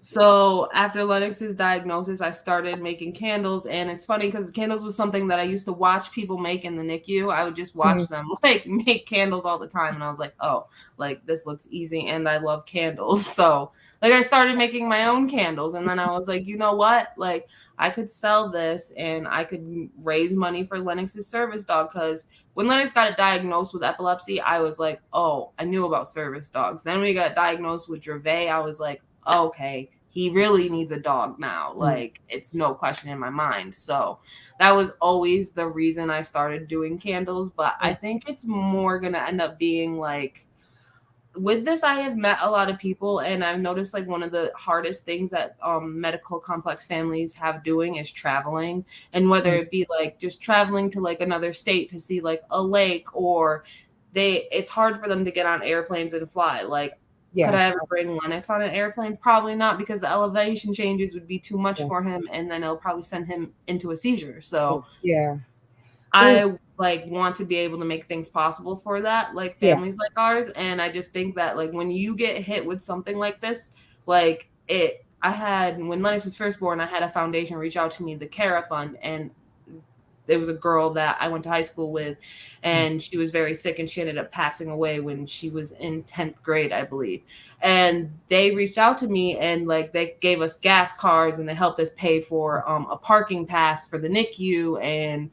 So after Lennox's diagnosis, I started making candles, and it's funny because candles was something that I used to watch people make in the NICU. I would just watch them like make candles all the time, and I was like, oh, like this looks easy, and I love candles. So like I started making my own candles, and then I was like, you know what, like I could sell this, and I could raise money for Lennox's service dog because when Lennox got diagnosed with epilepsy, I was like, oh, I knew about service dogs. Then we got diagnosed with Dravet. I was like, okay, he really needs a dog now. Like, it's no question in my mind. So that was always the reason I started doing candles. But I think it's more going to end up being like, with this, I have met a lot of people, and I've noticed like one of the hardest things that medical complex families have doing is traveling, and whether it be like just traveling to like another state to see like a lake, or it's hard for them to get on airplanes and fly. Like, could Yeah, I ever bring Lennox on an airplane? Probably not, because the elevation changes would be too much yeah, for him, and then it'll probably send him into a seizure. So yeah. Ooh, I like want to be able to make things possible for that, like yeah. families like ours. And I just think that like when you get hit with something like this, like I had when Lennox was first born, I had a foundation reach out to me, the Cara Fund, and there was a girl that I went to high school with, and she was very sick, and she ended up passing away when she was in 10th grade, I believe. And they reached out to me, and like they gave us gas cards, and they helped us pay for a parking pass for the NICU, and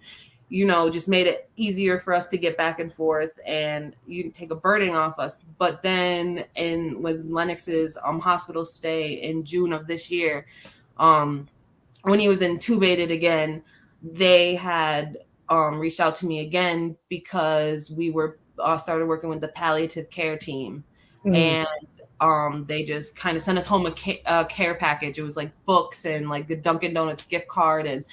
just made it easier for us to get back and forth, and you take a burden off us. But then with Lennox's hospital stay in June of this year, when he was intubated again, they had reached out to me again because we were started working with the palliative care team, Mm, and they just kind of sent us home a care package. It was like books and like the Dunkin' Donuts gift card and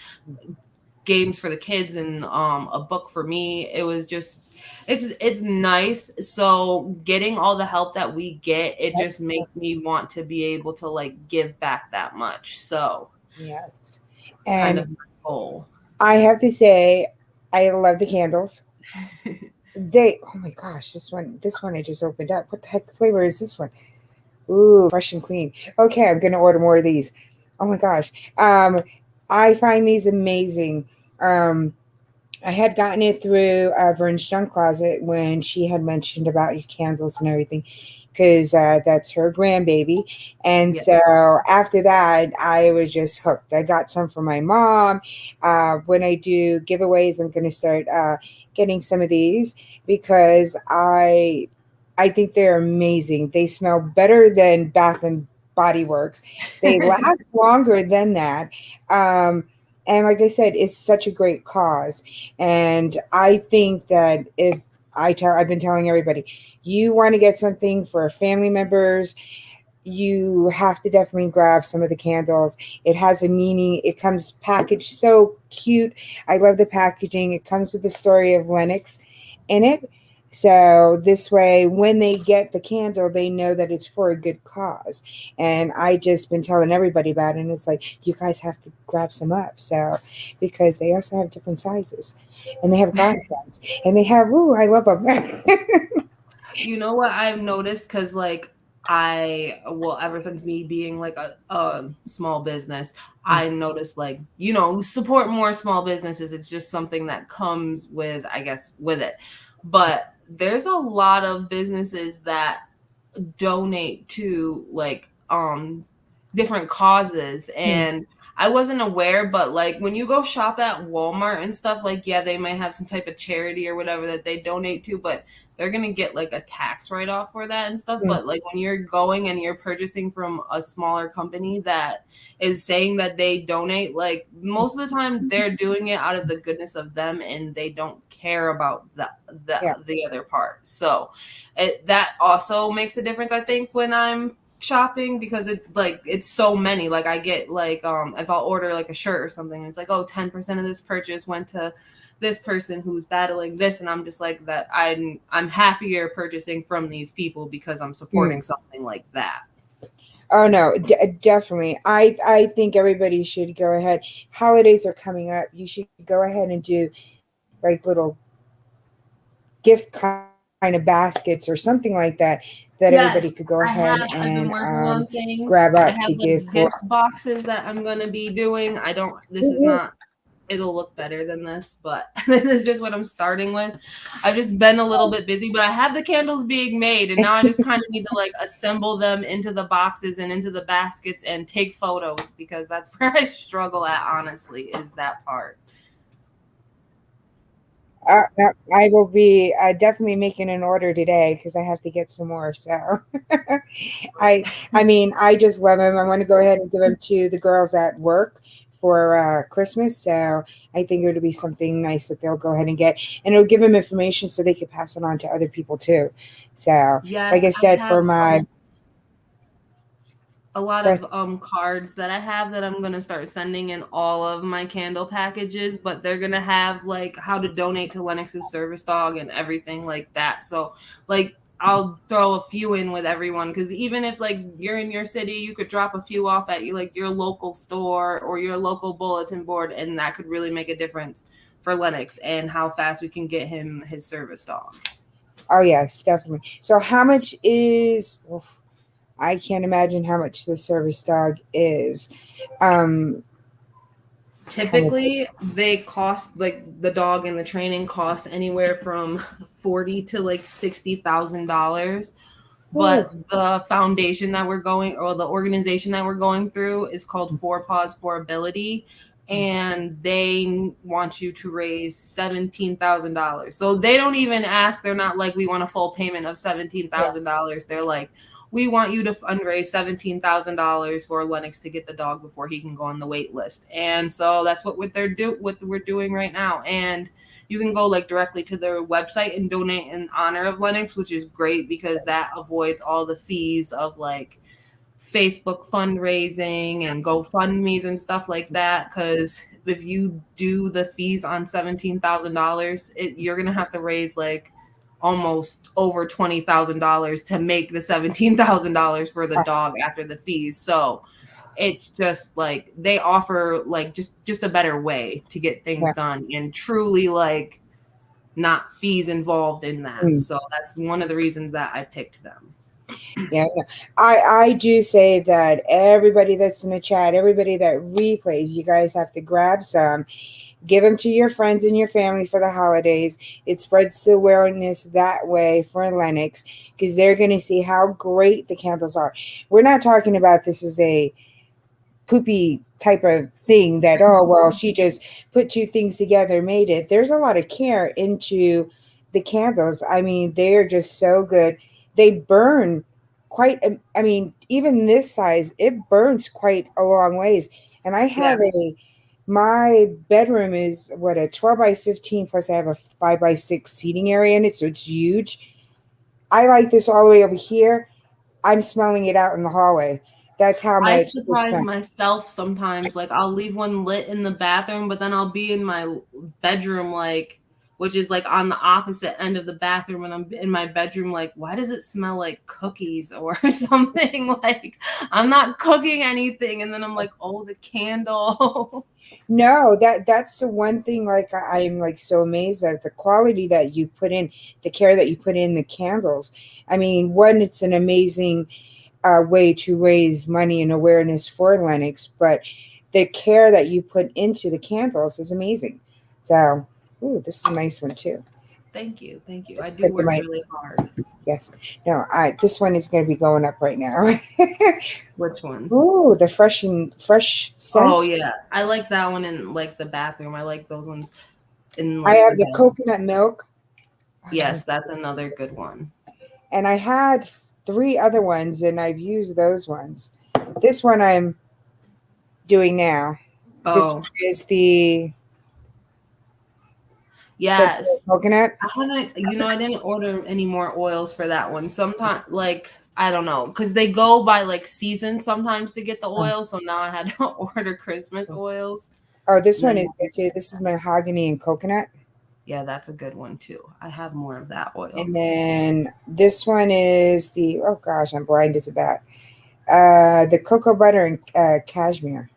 games for the kids and a book for me. It was just it's nice. So getting all the help that we get, it just makes me want to be able to like give back that much. So yes. it's kind And of my goal. I have to say, I love the candles. Oh my gosh, this one I just opened up. What the heck flavor is this one? Ooh, fresh and clean. Okay, I'm gonna order more of these. Oh my gosh. I find these amazing. Um, I had gotten it through Vern's junk closet when she had mentioned about your candles and everything, because that's her grandbaby. And Yeah. so after that, I was just hooked. I got some for my mom. When I do giveaways, I'm going to start getting some of these because I think they're amazing. They smell better than Bath and Body Works. They last longer than that. And like I said, it's such a great cause. And I think that if I've been telling everybody, you want to get something for family members, you have to definitely grab some of the candles. It has a meaning. It comes packaged so cute. I love the packaging. It comes with the story of Lennox in it. So this way, when they get the candle, they know that it's for a good cause. And I just been telling everybody about it. And it's like, you guys have to grab some up. So, because they also have different sizes and they have glass ones and they have, ooh, I love them. You know what I've noticed? Because like ever since me being like a small business, I noticed like, you know, support more small businesses. It's just something that comes with, I guess, with it. But there's a lot of businesses that donate to like different causes, and I wasn't aware, but like when you go shop at Walmart and stuff, like yeah, they might have some type of charity or whatever that they donate to, but they're gonna get like a tax write-off for that and stuff. But like when you're going and you're purchasing from a smaller company that is saying that they donate, like most of the time they're doing it out of the goodness of them, and they don't care about the other part. So that also makes a difference, I think, when I'm shopping, because it's so many. Like I get like if I'll order like a shirt or something, and it's like, oh, 10% of this purchase went to this person who's battling this, and I'm just like, that I'm happier purchasing from these people because I'm supporting something like that. Oh no, definitely. I think everybody should go ahead. Holidays are coming up. You should go ahead and do like little gift kind of baskets or something like that everybody could go Yes, ahead and I've been working on grab things. up I to have give like for. gift boxes that I'm gonna be doing. I don't this is not It'll look better than this, but this is just what I'm starting with. I've just been a little bit busy, but I have the candles being made, and now I just kind of need to like assemble them into the boxes and into the baskets and take photos, because that's where I struggle at, honestly, is that part. No, I will be definitely making an order today because I have to get some more. So, I mean, I just love them. I want to go ahead and give them to the girls at work for Christmas. So I think it'll be something nice that they'll go ahead and get, and it'll give them information so they can pass it on to other people too. So, Yes, like I I said, have for my a lot but of cards that I have that I'm gonna start sending in all of my candle packages, but they're gonna have like how to donate to Lennox's service dog and everything like that. So like I'll throw a few in with everyone, because even if like you're in your city, you could drop a few off at you like your local store or your local bulletin board, and that could really make a difference for Lennox and how fast we can get him his service dog. oh yes, definitely. So how much is? Oof, I can't imagine how much the service dog is. Um, how much? Typically they cost, like the dog and the training costs anywhere from 40 to like $60,000. Ooh, But the foundation that we're going, or the organization that we're going through, is called Paws for Ability, and they want you to raise $17,000. So they don't even ask. They're not like, we want a full payment of yeah. $17,000. They're like, we want you to fundraise $17,000 for Lennox to get the dog before he can go on the wait list. And so that's what we're doing right now. And you can go like directly to their website and donate in honor of Lennox, which is great because that avoids all the fees of like Facebook fundraising and GoFundMe's and stuff like that. Because if you do the fees on $17,000, you're gonna have to raise like almost over $20,000 to make the $17,000 for the Ah, dog after the fees. So it's just like they offer like just a better way to get things yeah. done, and truly like not fees involved in that. Mm. So that's one of the reasons that I picked them. Yeah, no. I do say that everybody that's in the chat, everybody that replays, you guys have to grab some, give them to your friends and your family for the holidays. It spreads the awareness that way for Lennox because they're going to see how great the candles are. We're not talking about this as a poopy type of thing that, oh well, she just put two things together, made it. There's a lot of care into the candles. I mean, they're just so good. They burn quite I mean, even this size, it burns quite a long ways. And I have Yes. a my bedroom is what, a 12 by 15, plus I have a 5 by 6 seating area in it, so it's huge. I like this all the way over here. I'm smelling it out in the hallway. That's how I much it surprise smells. myself sometimes. Like I'll leave one lit in the bathroom, but then I'll be in my bedroom, like, which is like on the opposite end of the bathroom, and I'm in my bedroom, like, why does it smell like cookies or something? Like I'm not cooking anything, and then I'm like, oh, the candle. No, that's the one thing. Like I'm like so amazed at the quality that you put in, the care that you put in the candles. I mean, one, it's an amazing. way to raise money and awareness for Lennox, but the care that you put into the candles is amazing. So, ooh, this is a nice one too. Thank you. Thank you. This I is do gonna be work my really hard. yes. No, I this one is gonna be going up right now. Which one? Ooh, the fresh Oh scents. yeah. I like that one in like the bathroom. I like those ones in I like the have the bed. coconut milk. Yes, that's another good one. And I had three other ones, and I've used those ones. This one I'm doing now. This one Oh, is the yes. coconut. I haven't, I didn't order any more oils for that one. Sometimes, like, I don't know, because they go by like season sometimes to get the Oh, oil. So now I had to order Christmas oils. oh, this And one then, is good too. This is mahogany and coconut. yeah, that's a good one too. I have more of that oil. And then this one is the oh gosh, I'm blind as a bat. The cocoa butter and cashmere.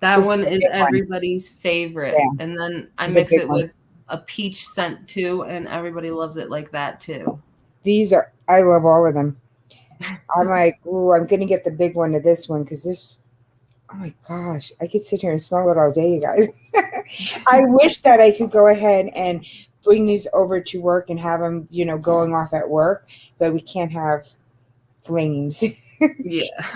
That This is one the is big one. everybody's favorite. Yeah, And then this I is the mix big it one. with a peach scent too, and everybody loves it like that too. These are I love all of them. I'm like, ooh, I'm gonna get the big one to this one because this. Oh my gosh, I could sit here and smell it all day, you guys. I wish that I could go ahead and bring these over to work and have them, going off at work, but we can't have flames. Yeah.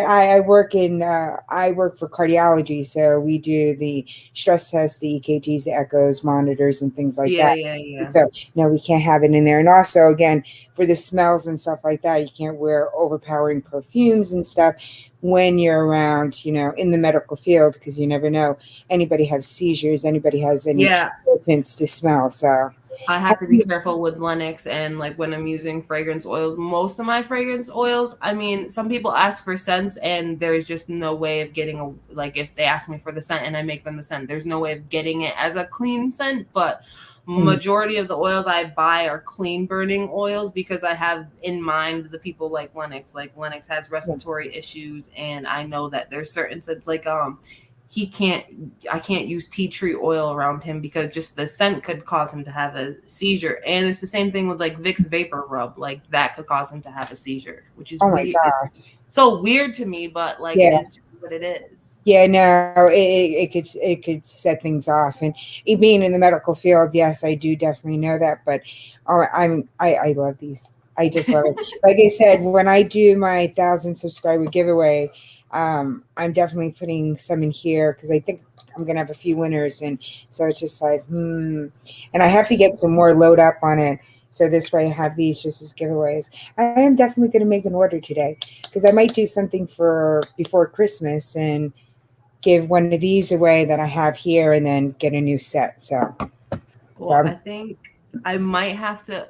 I work for cardiology, so we do the stress tests, the EKGs, the echoes, monitors, and things like Yeah, that. yeah, And yeah. so no, we can't have it in there. And also, again, for the smells and stuff like that, you can't wear overpowering perfumes and stuff when you're around, in the medical field because you never know. Anybody has seizures, anybody has any Yeah, irritants to smell. So, I have to be careful with Lennox and like when I'm using fragrance oils. Most of my fragrance oils, I mean, some people ask for scents and there's just no way of getting like if they ask me for the scent and I make them the scent, there's no way of getting it as a clean scent, but majority of the oils I buy are clean burning oils because I have in mind the people like Lennox. Like Lennox has respiratory issues and I know that there's certain scents like he can't I can't use tea tree oil around him because just the scent could cause him to have a seizure. And it's the same thing with like Vicks vapor rub, like that could cause him to have a seizure, which is oh my weird. God. It's so weird to me, but like it Yeah. is just what it is. Yeah, no, it could set things off, and being in the medical field, yes, I do definitely know that. But I love these. I just love it. Like I said, when I do my 1,000 subscriber giveaway, I'm definitely putting some in here because I think I'm gonna have a few winners, and so it's just like and I have to get some more load up on it. So this way, I have these just as giveaways. I am definitely going to make an order today because I might do something for before Christmas and give one of these away that I have here and then get a new set. So Well, I I'm think I might have to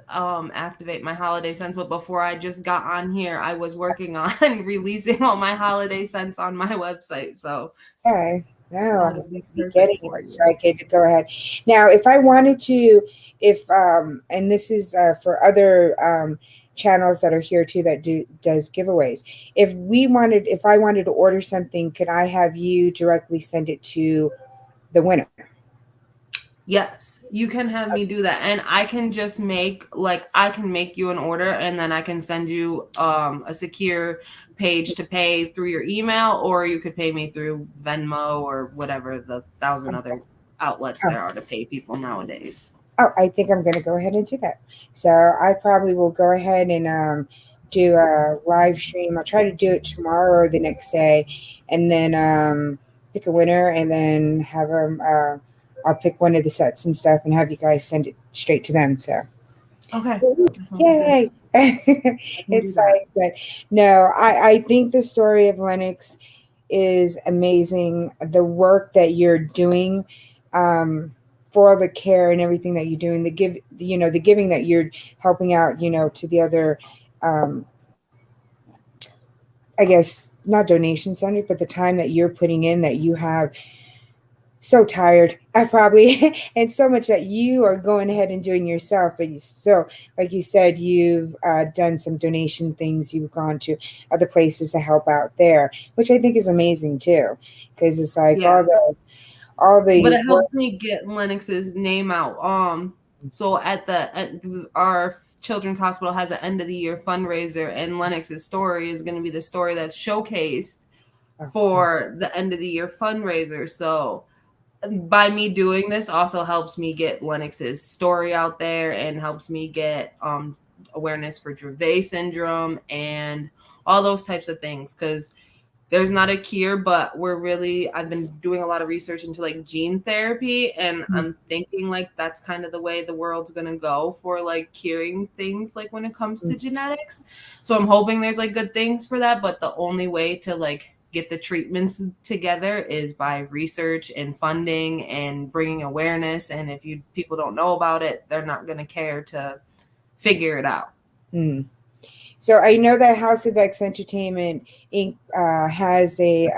activate my holiday scents, but before I just got on here, I was working on releasing all my holiday scents on my website. So okay. No, I'm that'll going be to be perfect getting for it. So you. I could go ahead. Now, if I wanted to, if and this is for other channels that are here too that does giveaways. If I wanted to order something, could I have you directly send it to the winner? Yes, you can have me do that. And I can just I can make you an order and then I can send you a secure page to pay through your email, or you could pay me through Venmo or whatever the thousand other outlets Oh, there are to pay people nowadays. oh, I think I'm going to go ahead and do that. So I probably will go ahead and do a live stream. I'll try to do it tomorrow or the next day, and then pick a winner, and then have them. I'll pick one of the sets and stuff, and have you guys send it straight to them. So Okay. That sounds good. yay! I can do It's that. like, but no, I think the story of Lennox is amazing. The work that you're doing, for all the care and everything that you're doing, the giving that you're helping out, to the other, um, I guess not donation centers, but the time that you're putting in, that you have so tired. I probably and so much that you are going ahead and doing yourself, but you still, like you said, you've done some donation things. You've gone to other places to help out there, which I think is amazing too, because it's like Yeah. all But the it work. helps me get Lennox's name out. So our children's hospital has an end of the year fundraiser, and Lennox's story is going to be the story that's showcased Okay. for the end of the year fundraiser. So by me doing this also helps me get Lennox's story out there and helps me get awareness for Dravet syndrome and all those types of things, because there's not a cure, but I've been doing a lot of research into like gene therapy, and I'm thinking like that's kind of the way the world's going to go for like curing things like when it comes to genetics. So I'm hoping there's like good things for that, but the only way to like get the treatments together is by research and funding and bringing awareness, and if you people don't know about it, they're not going to care to figure it out. Mm. So I know that House of X Entertainment Inc. Has a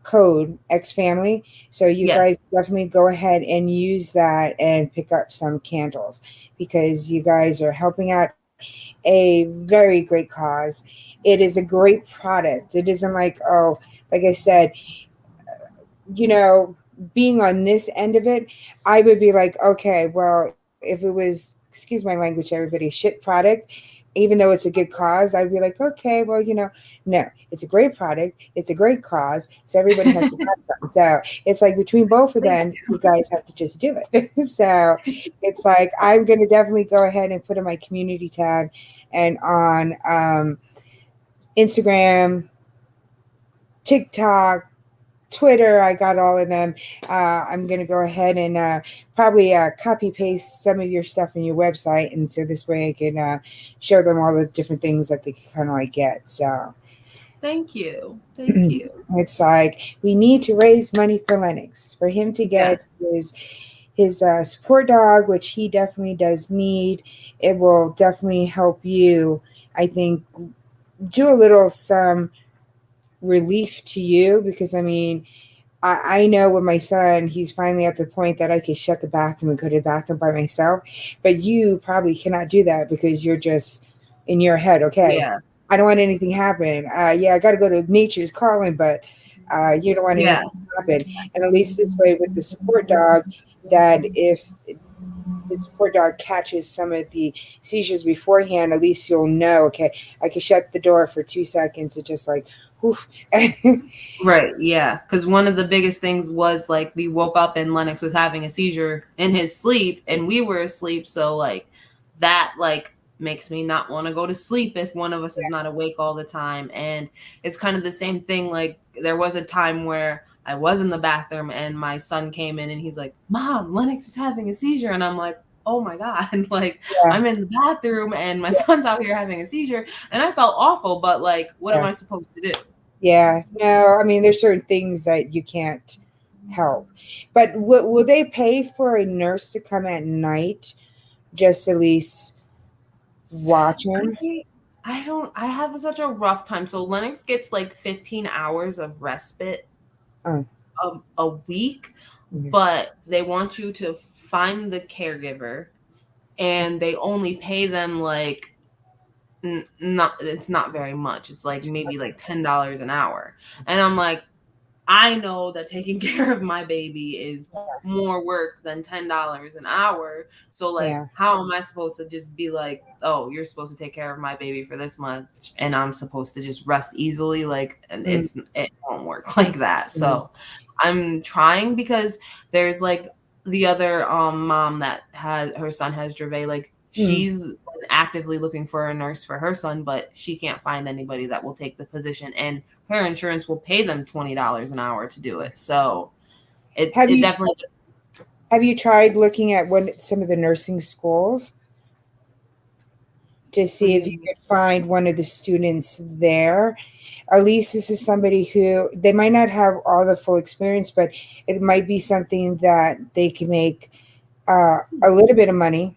code X Family. So you Yes. guys definitely go ahead and use that and pick up some candles because you guys are helping out a very great cause. It is a great product. It isn't like, oh, like I said, you know, being on this end of it, I would be like, okay, well, if it was, excuse my language, everybody, shit product, even though it's a good cause, I'd be like, okay, well, no, it's a great product, it's a great cause, so everybody has to have some. So it's like between both of Thank them, you guys have to just do it. So it's like I'm going to definitely go ahead and put in my community tab and on Instagram, TikTok, Twitter. I got all of them. I'm going to go ahead and probably copy paste some of your stuff in your website. And so this way I can show them all the different things that they can kind of like get. So Thank you. Thank you. it's like we need to raise money for Lennox for him to get Yes. his support dog, which he definitely does need. It will definitely help you, I think, do a little some relief to you because I mean I know with my son, he's finally at the point that I could shut the bathroom and go to the bathroom by myself. But you probably cannot do that because you're just in your head. Okay, Yeah. I don't want anything to happen. Yeah, I got to go to nature's calling, but you don't want Yeah. anything to happen. And at least this way with the support dog, that if the support dog catches some of the seizures beforehand, at least you'll know, okay, I can shut the door for 2 seconds and just like, woof. Right. Yeah. Because one of the biggest things was like we woke up and Lennox was having a seizure in his sleep and we were asleep. So, like, that, like, makes me not want to go to sleep if one of us is not awake all the time. And it's kind of the same thing. Like, there was a time where I was in the bathroom and my son came in and he's like, Mom, Lennox is having a seizure. And I'm like, oh my God. Like, Yeah, I'm in the bathroom and my yeah, son's out here having a seizure. And I felt awful, but like, what am yeah. I supposed to do? Yeah, no, I mean, there's certain things that you can't help. But will they pay for a nurse to come at night just at least watch him? I I have such a rough time. So Lennox gets like 15 hours of respite Oh, a week, okay. but they want you to find the caregiver and they only pay them like not it's not very much. It's like maybe like $10 an hour. And I'm like, I know that taking care of my baby is more work than $10 an hour. So like Yeah. how am I supposed to just be like, "Oh, you're supposed to take care of my baby for this much and I'm supposed to just rest easily?" Like and Mm, it won't work like that. mm, So I'm trying because there's like the other mom that has her son has Dravet, like mm. she's actively looking for a nurse for her son, but she can't find anybody that will take the position and her insurance will pay them $20 an hour to do it. So Have it you definitely have you tried looking at some of the nursing schools to what do see if you you mean? could find one of the students there? At least this is somebody who they might not have all the full experience, but it might be something that they can make a little bit of money.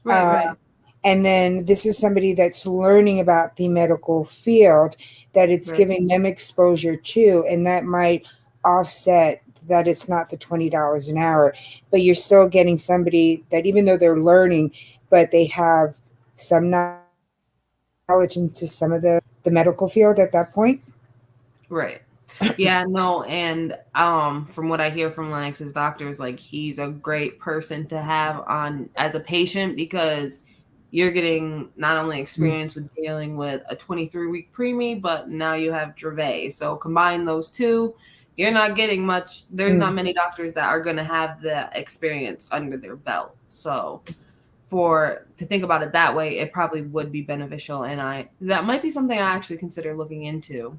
Right, Uh, right, and then this is somebody that's learning about the medical field that it's right, giving them exposure to, and that might offset that it's not the $20 an hour, but you're still getting somebody that even though they're learning, but they have some knowledge into some of the medical field at that point. right. Yeah, no, and from what I hear from Lennox's doctors, like he's a great person to have on as a patient because you're getting not only experience with dealing with a 23-week preemie, but now you have Dravet. So combine those two, you're not getting much. There's not Mm. many doctors that are going to have the experience under their belt. So for to think about it that way, it probably would be beneficial, and I that might be something I actually consider looking into.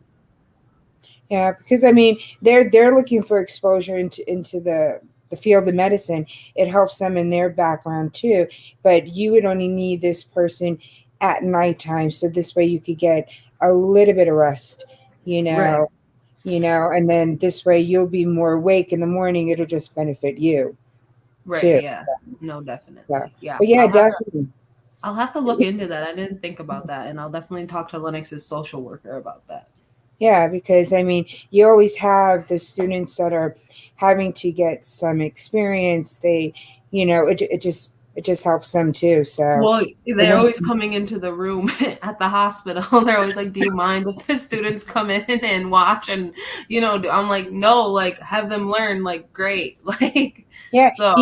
Yeah, because I mean, they're looking for exposure into the field of medicine. It helps them in their background too. But you would only need this person at nighttime, so this way you could get a little bit of rest. You Right. know, and then this way you'll be more awake in the morning. It'll just benefit you Right. too. Yeah. No, So, definitely. Yeah. but yeah, definitely. I'll have to look into that. I didn't think about that, and I'll definitely talk to Lennox's social worker about that. Yeah, because I mean, you always have the students that are having to get some experience. It just helps them too. So, Well, you they're know, always coming into the room at the hospital. They're always like, "Do you mind if the students come in and watch?" And I'm like, "No, like have them learn." Like, great, like yeah, so.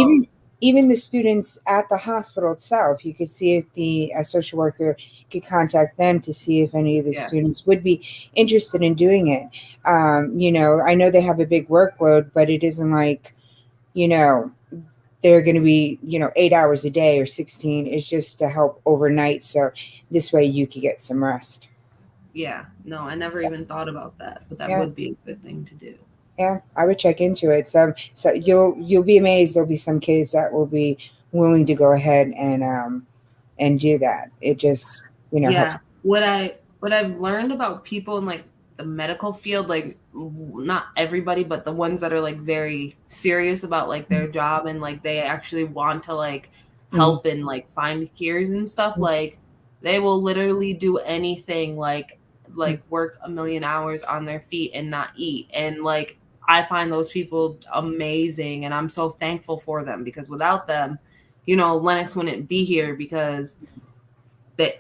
even the students at the hospital itself, you could see if the social worker could contact them to see if any of the Yeah. students would be interested in doing it. I know they have a big workload, but it isn't like you know they're going to be 8 hours a day or 16. It's just to help overnight, so this way you could get some rest. Yeah. No, I never even thought about that, but that Yeah, would be a good thing to do. yeah, I would check into it. So you'll be amazed. There'll be some kids that will be willing to go ahead and do that. It just helps. Yeah. What I've learned about people in like the medical field, like not everybody, but the ones that are like very serious about like their job and like they actually want to like Mm, help and like find cures and stuff, like they will literally do anything mm, like work a million hours on their feet and not eat. And like I find those people amazing and I'm so thankful for them because without them, Lennox wouldn't be here because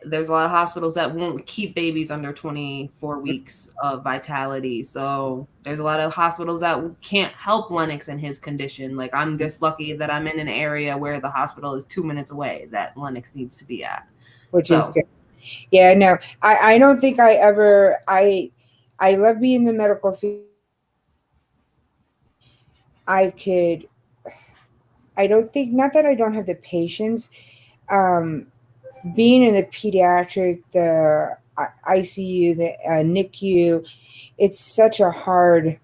there's a lot of hospitals that won't keep babies under 24 weeks of vitality. So there's a lot of hospitals that can't help Lennox in his condition. Like I'm just lucky that I'm in an area where the hospital is 2 minutes away that Lennox needs to be at. which is So good. Yeah, no, I don't think I love being in the medical field. I could. I don't think, not that I don't have the patience. Um, Being in the pediatric, the ICU, the NICU, it's such a hard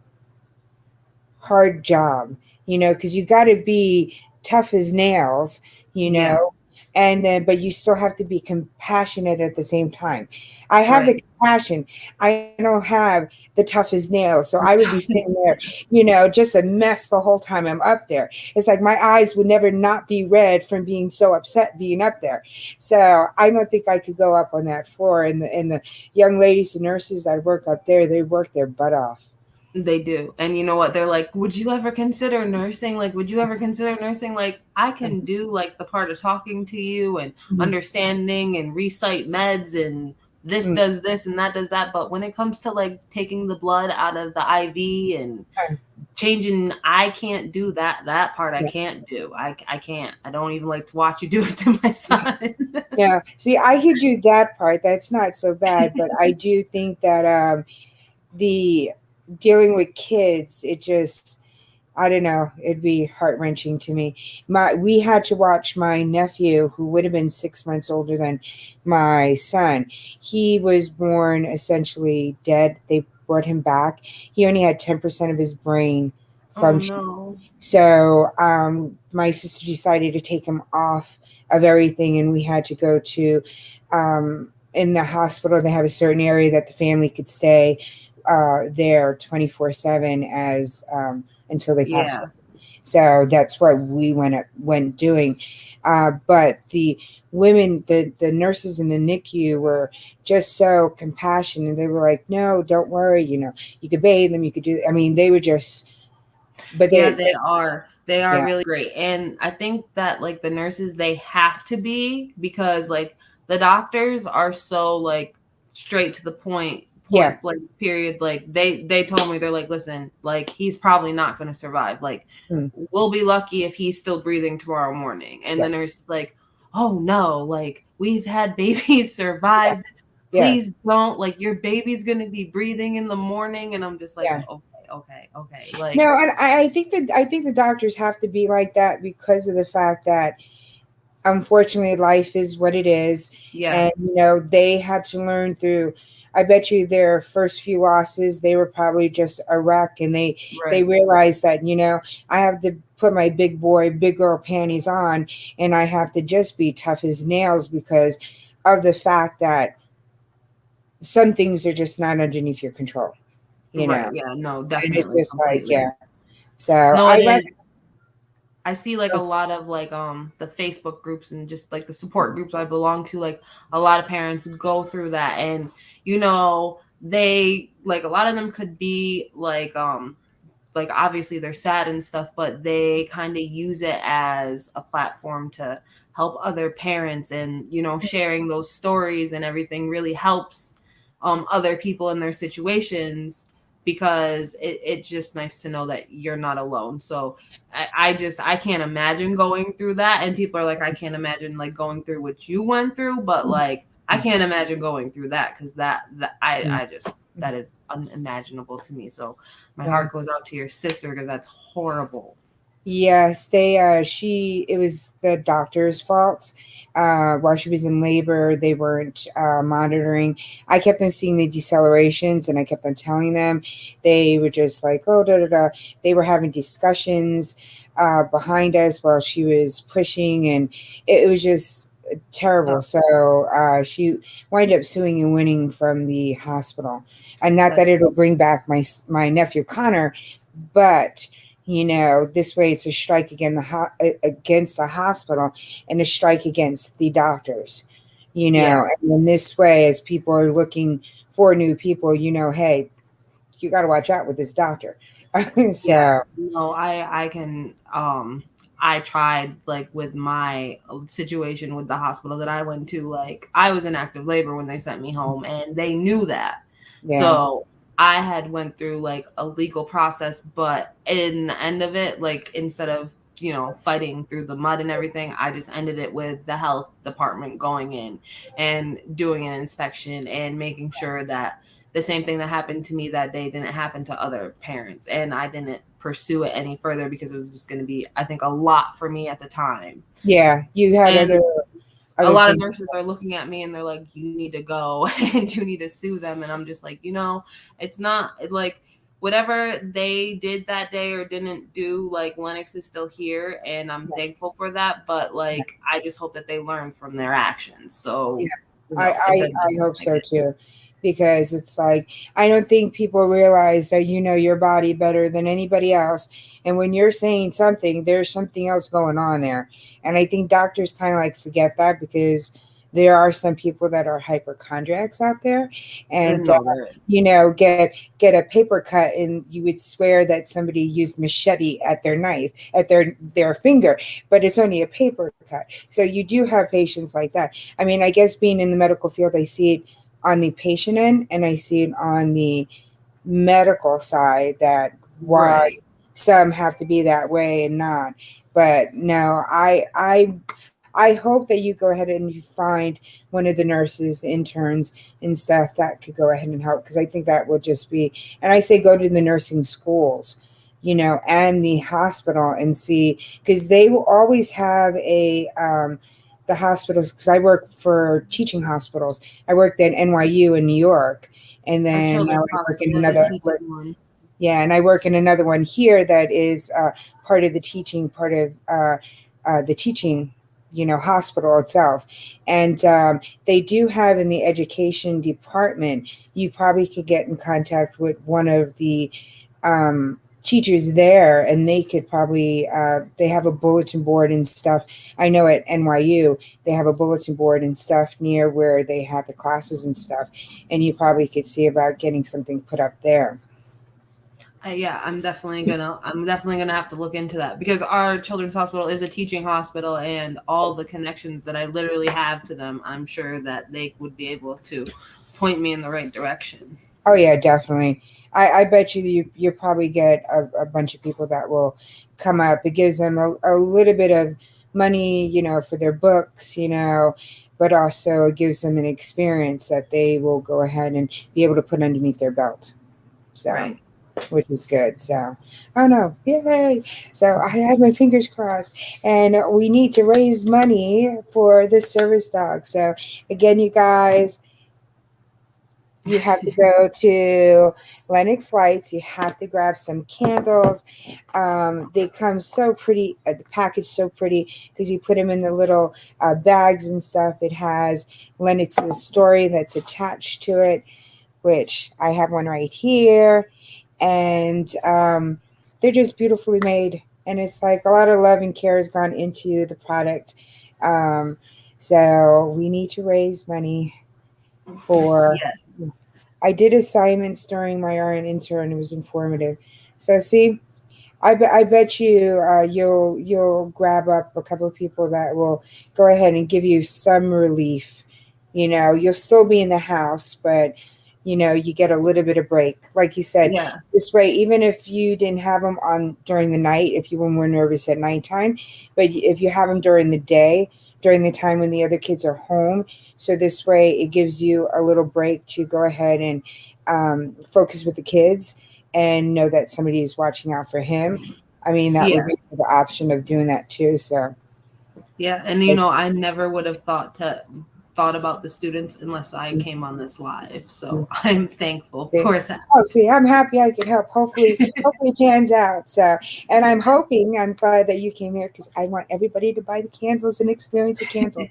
job, because you got to be tough as nails, you yeah, know, and then, but you still have to be compassionate at the same time. I have right. the compassion, I don't have the tough as nails. So I would be sitting there, just a mess the whole time I'm up there. It's like my eyes would never not be red from being so upset being up there. So I don't think I could go up on that floor. And the young ladies and nurses that work up there, they work their butt off. They do. And you know what? They're like, would you ever consider nursing? Like, would you ever consider nursing? Like, I can do like the part of talking to you and Mhm. understanding and recite meds and this Mhm. does this and that does that. But when it comes to like taking the blood out of the IV and changing, I can't do that. That part I Yeah. can't do. I can't. I don't even like to watch you do it to my son. Yeah. See, I could do that part. That's not so bad, but I do think that the dealing with kids, it just, I don't know, it'd be heart wrenching to me. We had to watch my nephew, who would have been 6 months older than my son. He was born essentially dead. They brought him back. He only had 10% of his brain Oh function. no. So my sister decided to take him off of everything, and we had to go to in the hospital. They have a certain area that the family could stay there 24/7 as until they pass Yeah. away. So that's what we went doing. But the women, the nurses in the NICU were just so compassionate. They were like, "No, don't worry. You could bathe them. You could do." I mean, they were just, but Yeah, they they are. They are yeah. really great. And I think that like the nurses they have to be because like the doctors are so like straight to the Yeah. point blank period. Like they told me, they're like, listen, like he's probably not going to survive. Like Mm. we'll be lucky if he's still breathing tomorrow morning. And Yeah. the nurse is like, oh no, like we've had babies Yeah. survive. Yeah. Please don't, like your baby's going to be breathing in the morning. And I'm just like, Yeah. okay. Like, No, and I think the doctors have to be like that because of the fact that unfortunately life is what it is, yeah, and they had to learn through. I bet you their first few losses, they were probably just a wreck, and they right. realized that I have to put my big boy, big girl panties on, and I have to just be tough as nails because of the fact that some things are just not underneath your control, Right. Yeah, no, and it's definitely, just like, completely. so No, I it rather. is. I see like a lot of like the Facebook groups and just like the support groups I belong to, like a lot of parents go through that, and they like a lot of them could be like obviously they're sad and stuff, but they kind of use it as a platform to help other parents, and sharing those stories and everything really helps other people in their situations, because it's just nice to know that you're not alone. So I can't imagine going through that, and people are like, I can't imagine like going through what you went through, but like I can't imagine going through that, because that I just, that is unimaginable to me. So my Yeah. heart goes out to your sister, because that's horrible. Yes, it was the doctor's fault. While she was in labor, they weren't monitoring. I kept on seeing the decelerations, and I kept on telling them. They were just like, oh, da da da. They were having discussions behind us while she was pushing, and it was just terrible. Oh, So she wound up suing and winning from the hospital. And not that that's it'll bring back my nephew Connor, but this way it's a strike against the hospital and a strike against the doctors. yeah. And in this way, as people are looking for new people, hey, you got to watch out with this doctor. Yeah, So no, I can I tried like with my situation with the hospital that I went to, like I was in active labor when they sent me home, and they knew that. yeah, So I had went through like a legal process, but in the end of it, like instead of fighting through the mud and everything, I just ended it with the health department going in and doing an inspection and making sure that the same thing that happened to me that day didn't happen to other parents. And I didn't pursue it any further, because it was just going to be, I think, a lot for me at the time. yeah, you had And a other lot of things. nurses are looking at me and they're like, you need to go and you need to sue them. And I'm just like, it's not like whatever they did that day or didn't do, like Lennox is still here and I'm thankful for that. But like, I just hope that they learn from their actions. Yeah, So, it I doesn't hope like so it. too, because it's like I don't think people realize that you know your body better than anybody else, and when you're saying something, there's something else going on there, and I think doctors kind of like forget that because there are some people that are hypochondriacs out there, and No, there is. get a paper cut, and you would swear that somebody used machete at their knife at their finger, but it's only a paper cut. So you do have patients like that. I mean, I guess being in the medical field, I see it on the patient end and I see it on the medical side that why Right. some have to be that way and not. But no, I hope that you go ahead and you find one of the nurses, the interns, and stuff that could go ahead and help because I think that will just be. And I say go to the nursing schools, and the hospital and see because they will always have the hospitals because I work for teaching hospitals. I worked at NYU in New York, and Our then now children's I work in hospital is a another. teaching one. Yeah, and I work in another one here that is part of the teaching, part of the teaching, hospital itself. And they do have in the education department, you probably could get in contact with one of the teachers there, and they could probably, they have a bulletin board and stuff. I know at NYU, they have a bulletin board and stuff near where they have the classes and stuff. And you probably could see about getting something put up there. Yeah, I'm definitely gonna have to look into that, because our children's hospital is a teaching hospital, and all the connections that I literally have to them, I'm sure that they would be able to point me in the right direction. Oh yeah, definitely. I bet you probably get a bunch of people that will come up. It gives them a little bit of money, for their books, but also it gives them an experience that they will go ahead and be able to put underneath their belt. So, Right. which is good. So, oh no, yay! So I had my fingers crossed, and we need to raise money for the service dog. So again, you guys, you have to go to Lennox Lights. You have to grab some candles. They come so pretty. The package so pretty because you put them in the little bags and stuff. It has Lennox's story that's attached to it, which I have one right here, and they're just beautifully made. And it's like a lot of love and care has gone into the product. Um, so we need to raise money for. Yes. I did assignments during my RN intern. It was informative. So see, I bet you you'll grab up a couple of people that will go ahead and give you some relief. You'll still be in the house, but you get a little bit of break. Like you said, Yeah. this way, even if you didn't have them on during the night, if you were more nervous at nighttime, but if you have them during the day, during the time when the other kids are home, so this way it gives you a little break to go ahead and focus with the kids and know that somebody is watching out for him. I mean, that would Yeah. be the option of doing that too. So, Yeah. And I never would have thought about the students unless I came on this live. So I'm thankful see, for that. oh, see, I'm happy I could help. Hopefully, it pans out. So, and I'm glad that you came here because I want everybody to buy the candles and experience a candle.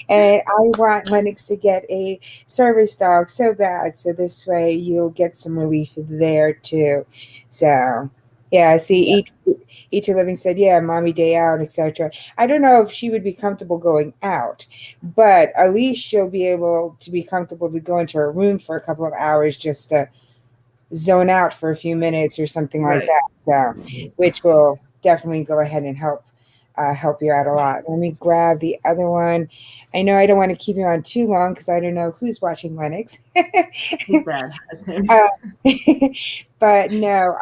And I want Lennox to get a service dog so bad. So this way you'll get some relief there too. So yeah, see, Yeah. each living said, yeah, mommy day out, etc. I don't know if she would be comfortable going out, but at least she'll be able to be comfortable to go into her room for a couple of hours just to zone out for a few minutes or something like Right. that. So, which will definitely go ahead and help you out a lot. Let me grab the other one. I know I don't want to keep you on too long because I don't know who's watching Lennox. Too bad has him. uh, but no,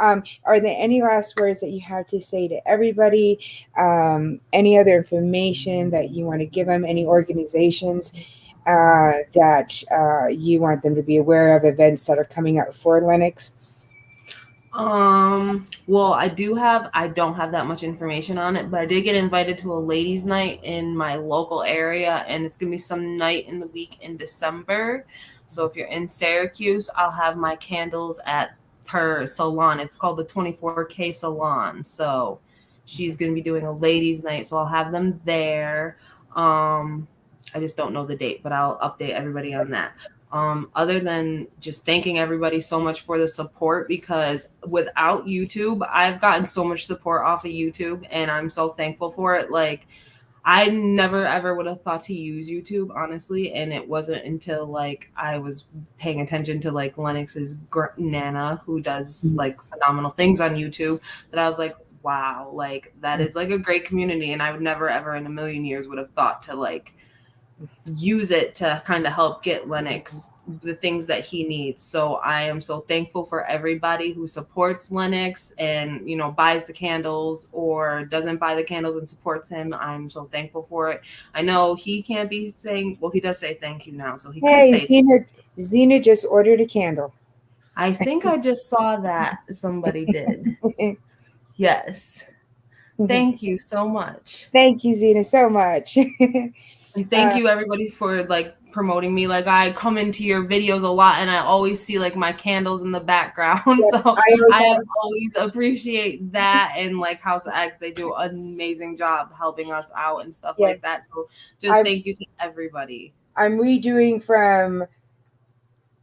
are there any last words that you have to say to everybody? Any other information that you want to give them? Any organizations that you want them to be aware of, events that are coming up for Lennox? Well, I don't have that much information on it, but I did get invited to a ladies' night in my local area, and it's gonna be some night in the week in December. So if you're in Syracuse, I'll have my candles at her salon. It's called the 24K Salon. So she's gonna be doing a ladies' night, so I'll have them there. I just don't know the date, but I'll update everybody on that. Other than just thanking everybody so much for the support, because without YouTube, I've gotten so much support off of YouTube and I'm so thankful for it. Like, I never ever would have thought to use YouTube, honestly. And it wasn't until like I was paying attention to like Lennox's Nana, who does like phenomenal things on YouTube, that I was like, wow, like that is like a great community. And I would never ever in a million years would have thought to like use it to kind of help get Lennox the things that he needs. So I am so thankful for everybody who supports Lennox and, buys the candles or doesn't buy the candles and supports him. I'm so thankful for it. I know he can't be saying, well, he does say thank you now. So he could Hey, say, Zena just ordered a candle. I think I just saw that somebody did. Yes. Thank you so much. Thank you, Zena, so much. And thank you everybody for like promoting me. Like I come into your videos a lot and I always see like my candles in the background. Yes, So I always I have. always appreciate that, and like House of X, they do an amazing job helping us out and stuff Yes, like that. So just I'm thank you to everybody. I'm redoing from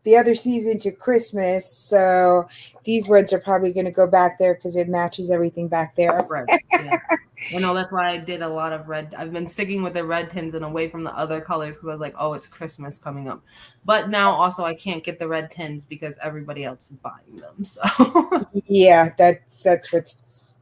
the other season to Christmas, so these ones are probably going to go back there because it matches everything back there. Right. Yeah. I know that's why I did a lot of red. I've been sticking with the red tins and away from the other colors because I was like, oh, it's Christmas coming up. But now also I can't get the red tins because everybody else is buying them. So Yeah, that's what's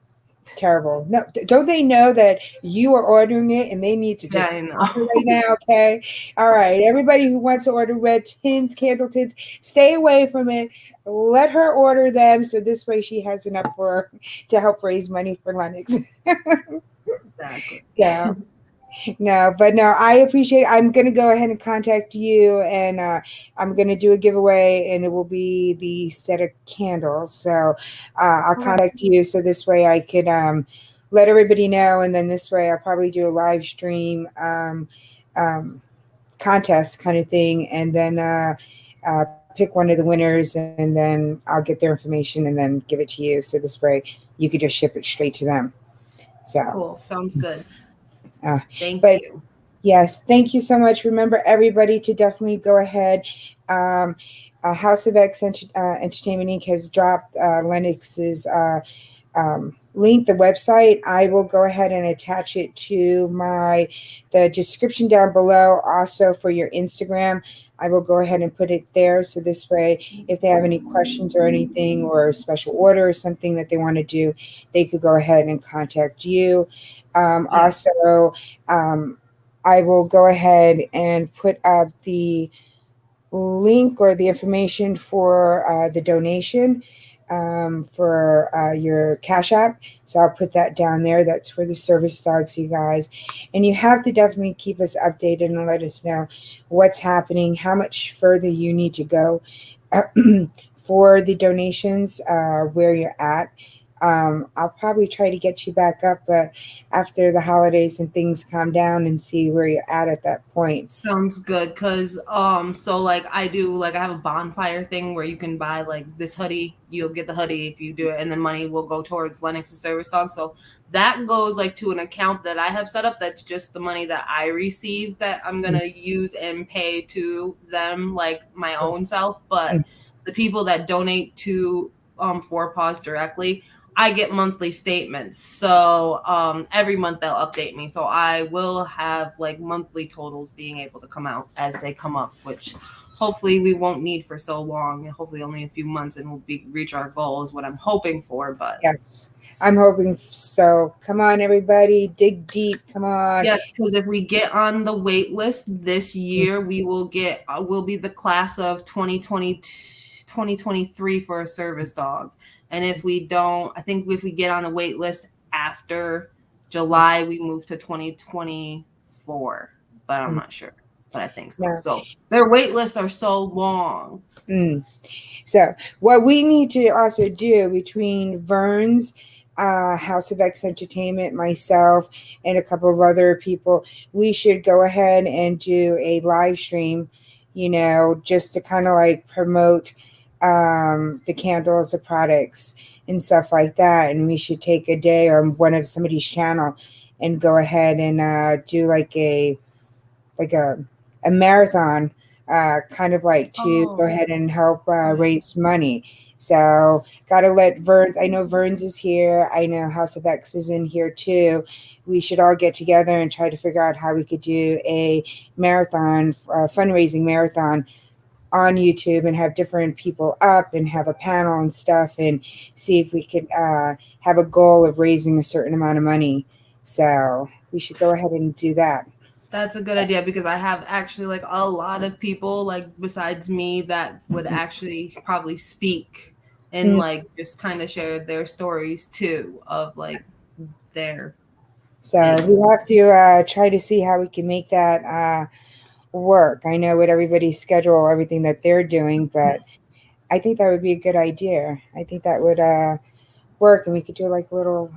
Terrible. No, don't they know that you are ordering it and they need to Yeah, just I stop it right know. now? Okay. All right. Everybody who wants to order red tins, candle tins, stay away from it. Let her order them so this way she has enough for to help raise money for Lennox. Exactly. So no, but no, I appreciate it. I'm going to go ahead and contact you and I'm going to do a giveaway and it will be the set of candles. So I'll All right. contact you so this way I could let everybody know. And then this way I'll probably do a live stream um, contest kind of thing and then pick one of the winners and then I'll get their information and then give it to you. So this way you could just ship it straight to them. So, Cool. Sounds good. uh, Thank but you. yes, thank you so much. Remember, everybody, to definitely go ahead. Um, House of X Entertainment Inc. has dropped Lennox's link, the website. I will go ahead and attach it to the description down below. Also for your Instagram, I will go ahead and put it there. So this way, if they have any questions or anything, or a special order or something that they want to do, they could go ahead and contact you. Yeah. Also, I will go ahead and put up the link or the information for the donation for your Cash App. So I'll put that down there. That's for the service dogs, you guys. And you have to definitely keep us updated and let us know what's happening, how much further you need to go for the donations, where you're at. I'll probably try to get you back up after the holidays and things calm down and see where you're at that point. Sounds good. Cause so like I have a bonfire thing where you can buy like this hoodie. You'll get the hoodie if you do it, and then money will go towards Lennox's service dog. So that goes like to an account that I have set up. That's just the money that I receive that I'm gonna use and pay to them, like my own self. But the people that donate to for Paws directly, I get monthly statements. So every month they'll update me. So I will have like monthly totals being able to come out as they come up, which hopefully we won't need for so long. Hopefully only a few months and reach our goal is what I'm hoping for. But Yes, I'm hoping so. Come on, everybody, dig deep. Come on. yes, because if we get on the wait list this year, we will get we'll be the class of 2023 for a service dog. And if we don't, I think if we get on the wait list after July, we move to 2024. But I'm not sure. But I think so. No. So their wait lists are so long. Mm. So, what we need to also do between Vern's House of X Entertainment, myself, and a couple of other people, we should go ahead and do a live stream, just to kind of like promote the candles, the products, and stuff like that. And we should take a day on one of somebody's channel and go ahead and do like a marathon, kind of like to go ahead and help raise money. So gotta let Verns. I know Verns is here. I know House of X is in here too. We should all get together and try to figure out how we could do a marathon, fundraising marathon on YouTube and have different people up and have a panel and stuff and see if we could have a goal of raising a certain amount of money. So we should go ahead and do that. That's a good idea because I have actually like a lot of people like besides me that would actually probably speak and Mm. like just kind of share their stories too of like their So thing. we have to try to see how we can make that work. I know with everybody's schedule, everything that they're doing, but I think that would be a good idea. I think that would work, and we could do like a little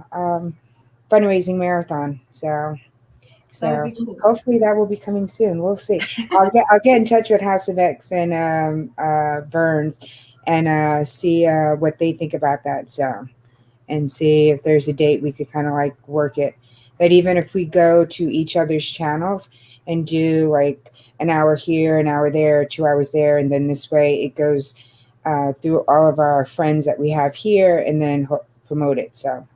fundraising marathon. So, That would so be cool. hopefully that will be coming soon. We'll see. I'll get in touch with House of X and Burns and see what they think about that. So and see if there's a date we could kind of like work it. But even if we go to each other's channels and do like an hour here, an hour there, 2 hours there, and then this way it goes through all of our friends that we have here and then promote it. So,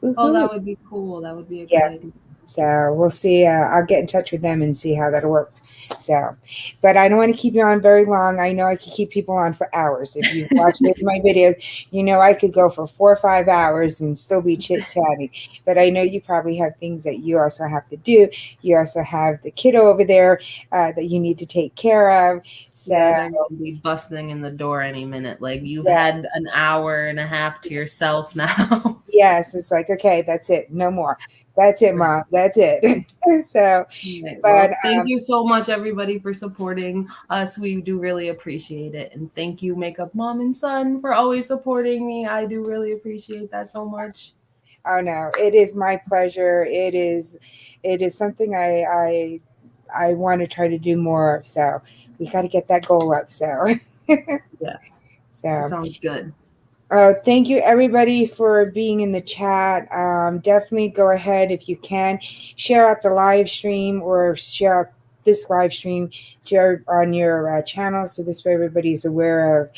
Oh, woohoo. that would be cool. That would be a good Yeah. idea. So we'll see. I'll get in touch with them and see how that'll work. So, but I don't want to keep you on very long. I know I could keep people on for hours. If you watch any of my videos, you know I could go for 4 or 5 hours and still be chit chatting. But I know you probably have things that you also have to do. You also have the kiddo over there that you need to take care of. So, Yeah, they're gonna be busting in the door any minute. Like you've yeah. had an hour and a half to yourself now. Yes, it's like, okay, that's it. No more. That's it, Right. Mom. That's it. So, Right. but Well, thank you so much, everybody, for supporting us. We do really appreciate it. And thank you, Makeup Mom and Son, for always supporting me. I do really appreciate that so much. oh no, it is my pleasure. It is something I want to try to do more of. So we got to get that goal up. So, Yeah, that so sounds good. thank you everybody for being in the chat. Definitely go ahead if you can share out the live stream or share out this live stream on your channel, so this way everybody's aware of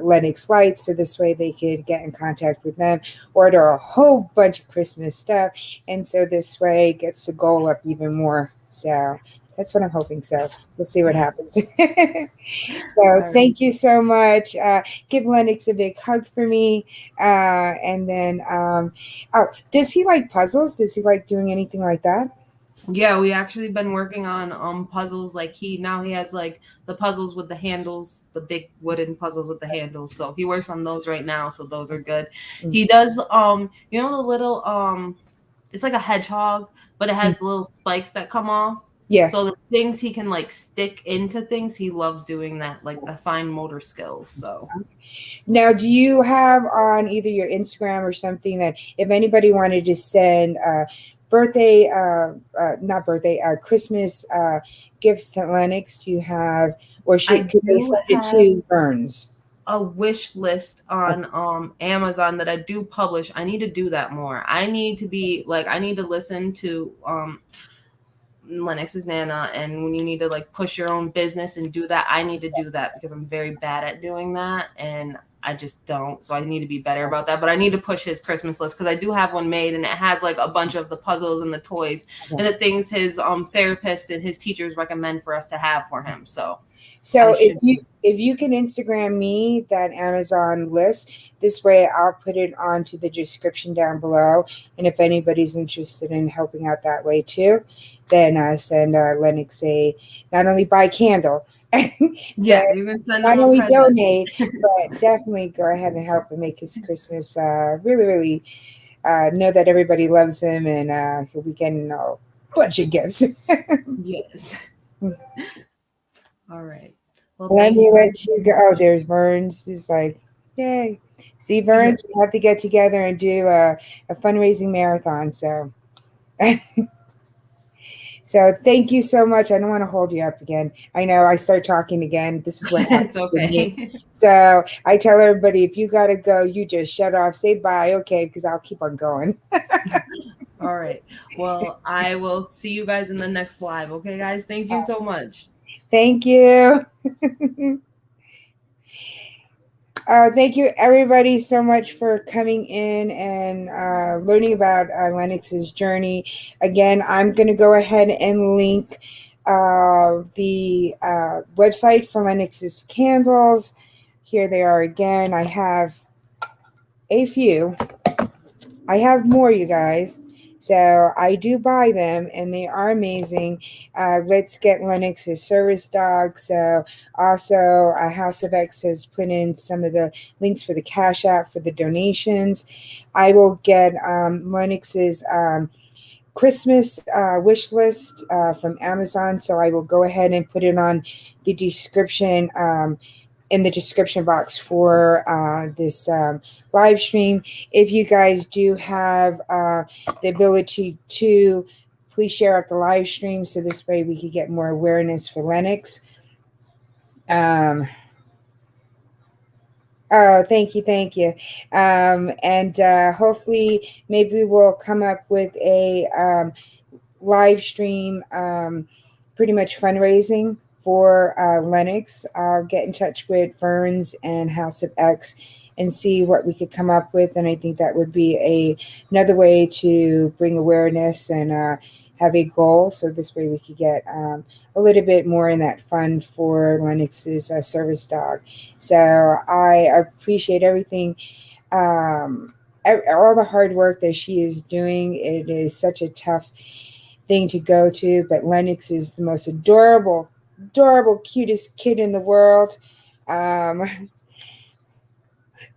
Lennox Lights, so this way they could get in contact with them, order a whole bunch of Christmas stuff, and so this way it gets the goal up even more. So that's what I'm hoping. So we'll see what happens. So All right. thank you so much. Give Lennox a big hug for me. And then, oh, does he like puzzles? Does he like doing anything like that? Yeah, we actually been working on puzzles. Like he has like the puzzles with the handles, the big wooden puzzles with the handles. So he works on those right now. So those are good. Mm. He does you know the little it's like a hedgehog, but it Mm. has the little spikes that come off. Yeah. So the things he can like stick into things, he loves doing that, like the fine motor skills. So Now, do you have on either your Instagram or something that if anybody wanted to send birthday, not birthday, Christmas gifts to Lennox, do you have, or I could they do send it have to Burns? a wish list on Amazon that I do publish. I need to do that more. I need to listen to Lennox's Nana, and when you need to like push your own business and do that, I need to do that because I'm very bad at doing that and I just don't. So I need to be better about that. But I need to push his Christmas list because I do have one made and it has like a bunch of the puzzles and the toys and the things his therapist and his teachers recommend for us to have for him. So I So should. if you can Instagram me that Amazon list, this way I'll put it onto the description down below. And if anybody's interested in helping out that way too, then send Lennox a not only buy candle, but Yeah, you can send not him a only present. donate, but definitely go ahead and help and make his Christmas really, really know that everybody loves him, and he'll be getting a bunch of gifts. Yes. All right. Well, Let thank me you, let you go. Oh, everybody. there's Burns. He's like, yay. See, Yeah. Burns, we have to get together and do a fundraising marathon. So, so thank you so much. I don't want to hold you up again. I know I start talking again. This is what happens It's with me. okay. So I tell everybody, if you got to go, you just shut off, say bye, okay, because I'll keep on going. All right. Well, I will see you guys in the next live. Okay, guys? Thank you so much. Thank you. Thank you, everybody, so much for coming in and learning about Lennox's journey. Again, I'm going to go ahead and link the website for Lennox's candles. Here they are again. I have a few. I have more, you guys. So I do buy them, and they are amazing. Let's Get Lennox's service dog. So also, House of X has put in some of the links for the Cash App for the donations. I will get Lennox's Christmas wish list from Amazon. So I will go ahead and put it on the description. In the description box for this live stream. If you guys do have the ability to, please share out the live stream so this way we could get more awareness for Lennox. Oh, thank you, thank you. And hopefully, maybe we'll come up with a live stream, pretty much fundraising for Lennox. I'll get in touch with Ferns and House of X and see what we could come up with. And I think that would be another way to bring awareness and have a goal. So this way we could get a little bit more in that fund for Lennox's service dog. So I appreciate everything, all the hard work that she is doing. It is such a tough thing to go to, but Lennox is the most adorable, adorable, cutest kid in the world. Um,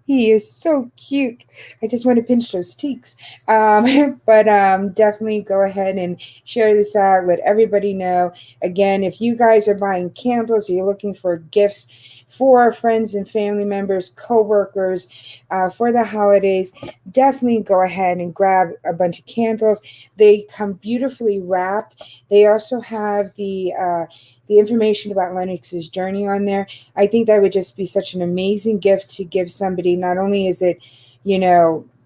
He is so cute. I just want to pinch those cheeks. But definitely go ahead and share this out. Let everybody know. Again, if you guys are buying candles, or you're looking for gifts for friends and family members, co-workers, for the holidays, definitely go ahead and grab a bunch of candles. They come beautifully wrapped. They also have the information about Lennox's journey on there. I think that would just be such an amazing gift to give somebody. Not only is it,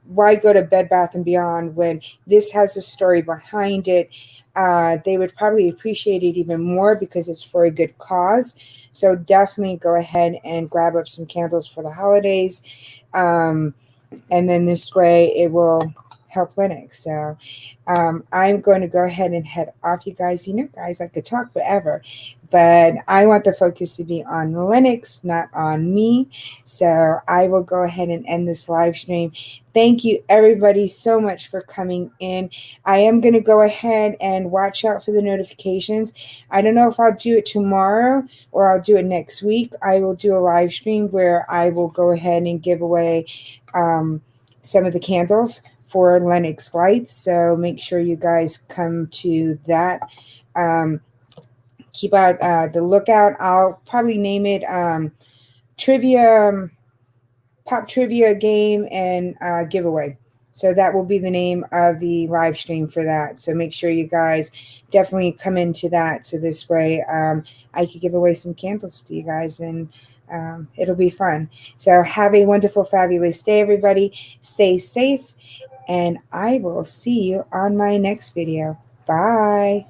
why go to Bed Bath and Beyond when this has a story behind it? They would probably appreciate it even more because it's for a good cause. So definitely go ahead and grab up some candles for the holidays. And then this way it will help Lennox. So I'm going to go ahead and head off, you guys. Guys, I could talk forever, but I want the focus to be on Lennox, not on me. So I will go ahead and end this live stream. Thank you, everybody, so much for coming in. I am going to go ahead and watch out for the notifications. I don't know if I'll do it tomorrow or I'll do it next week. I will do a live stream where I will go ahead and give away some of the candles for Lennox lights. So make sure you guys come to that. Keep out the lookout. I'll probably name it trivia, pop trivia game and giveaway. So that will be the name of the live stream for that. So make sure you guys definitely come into that. So this way I could give away some candles to you guys, and it'll be fun. So have a wonderful, fabulous day, everybody. Stay safe, and I will see you on my next video. Bye.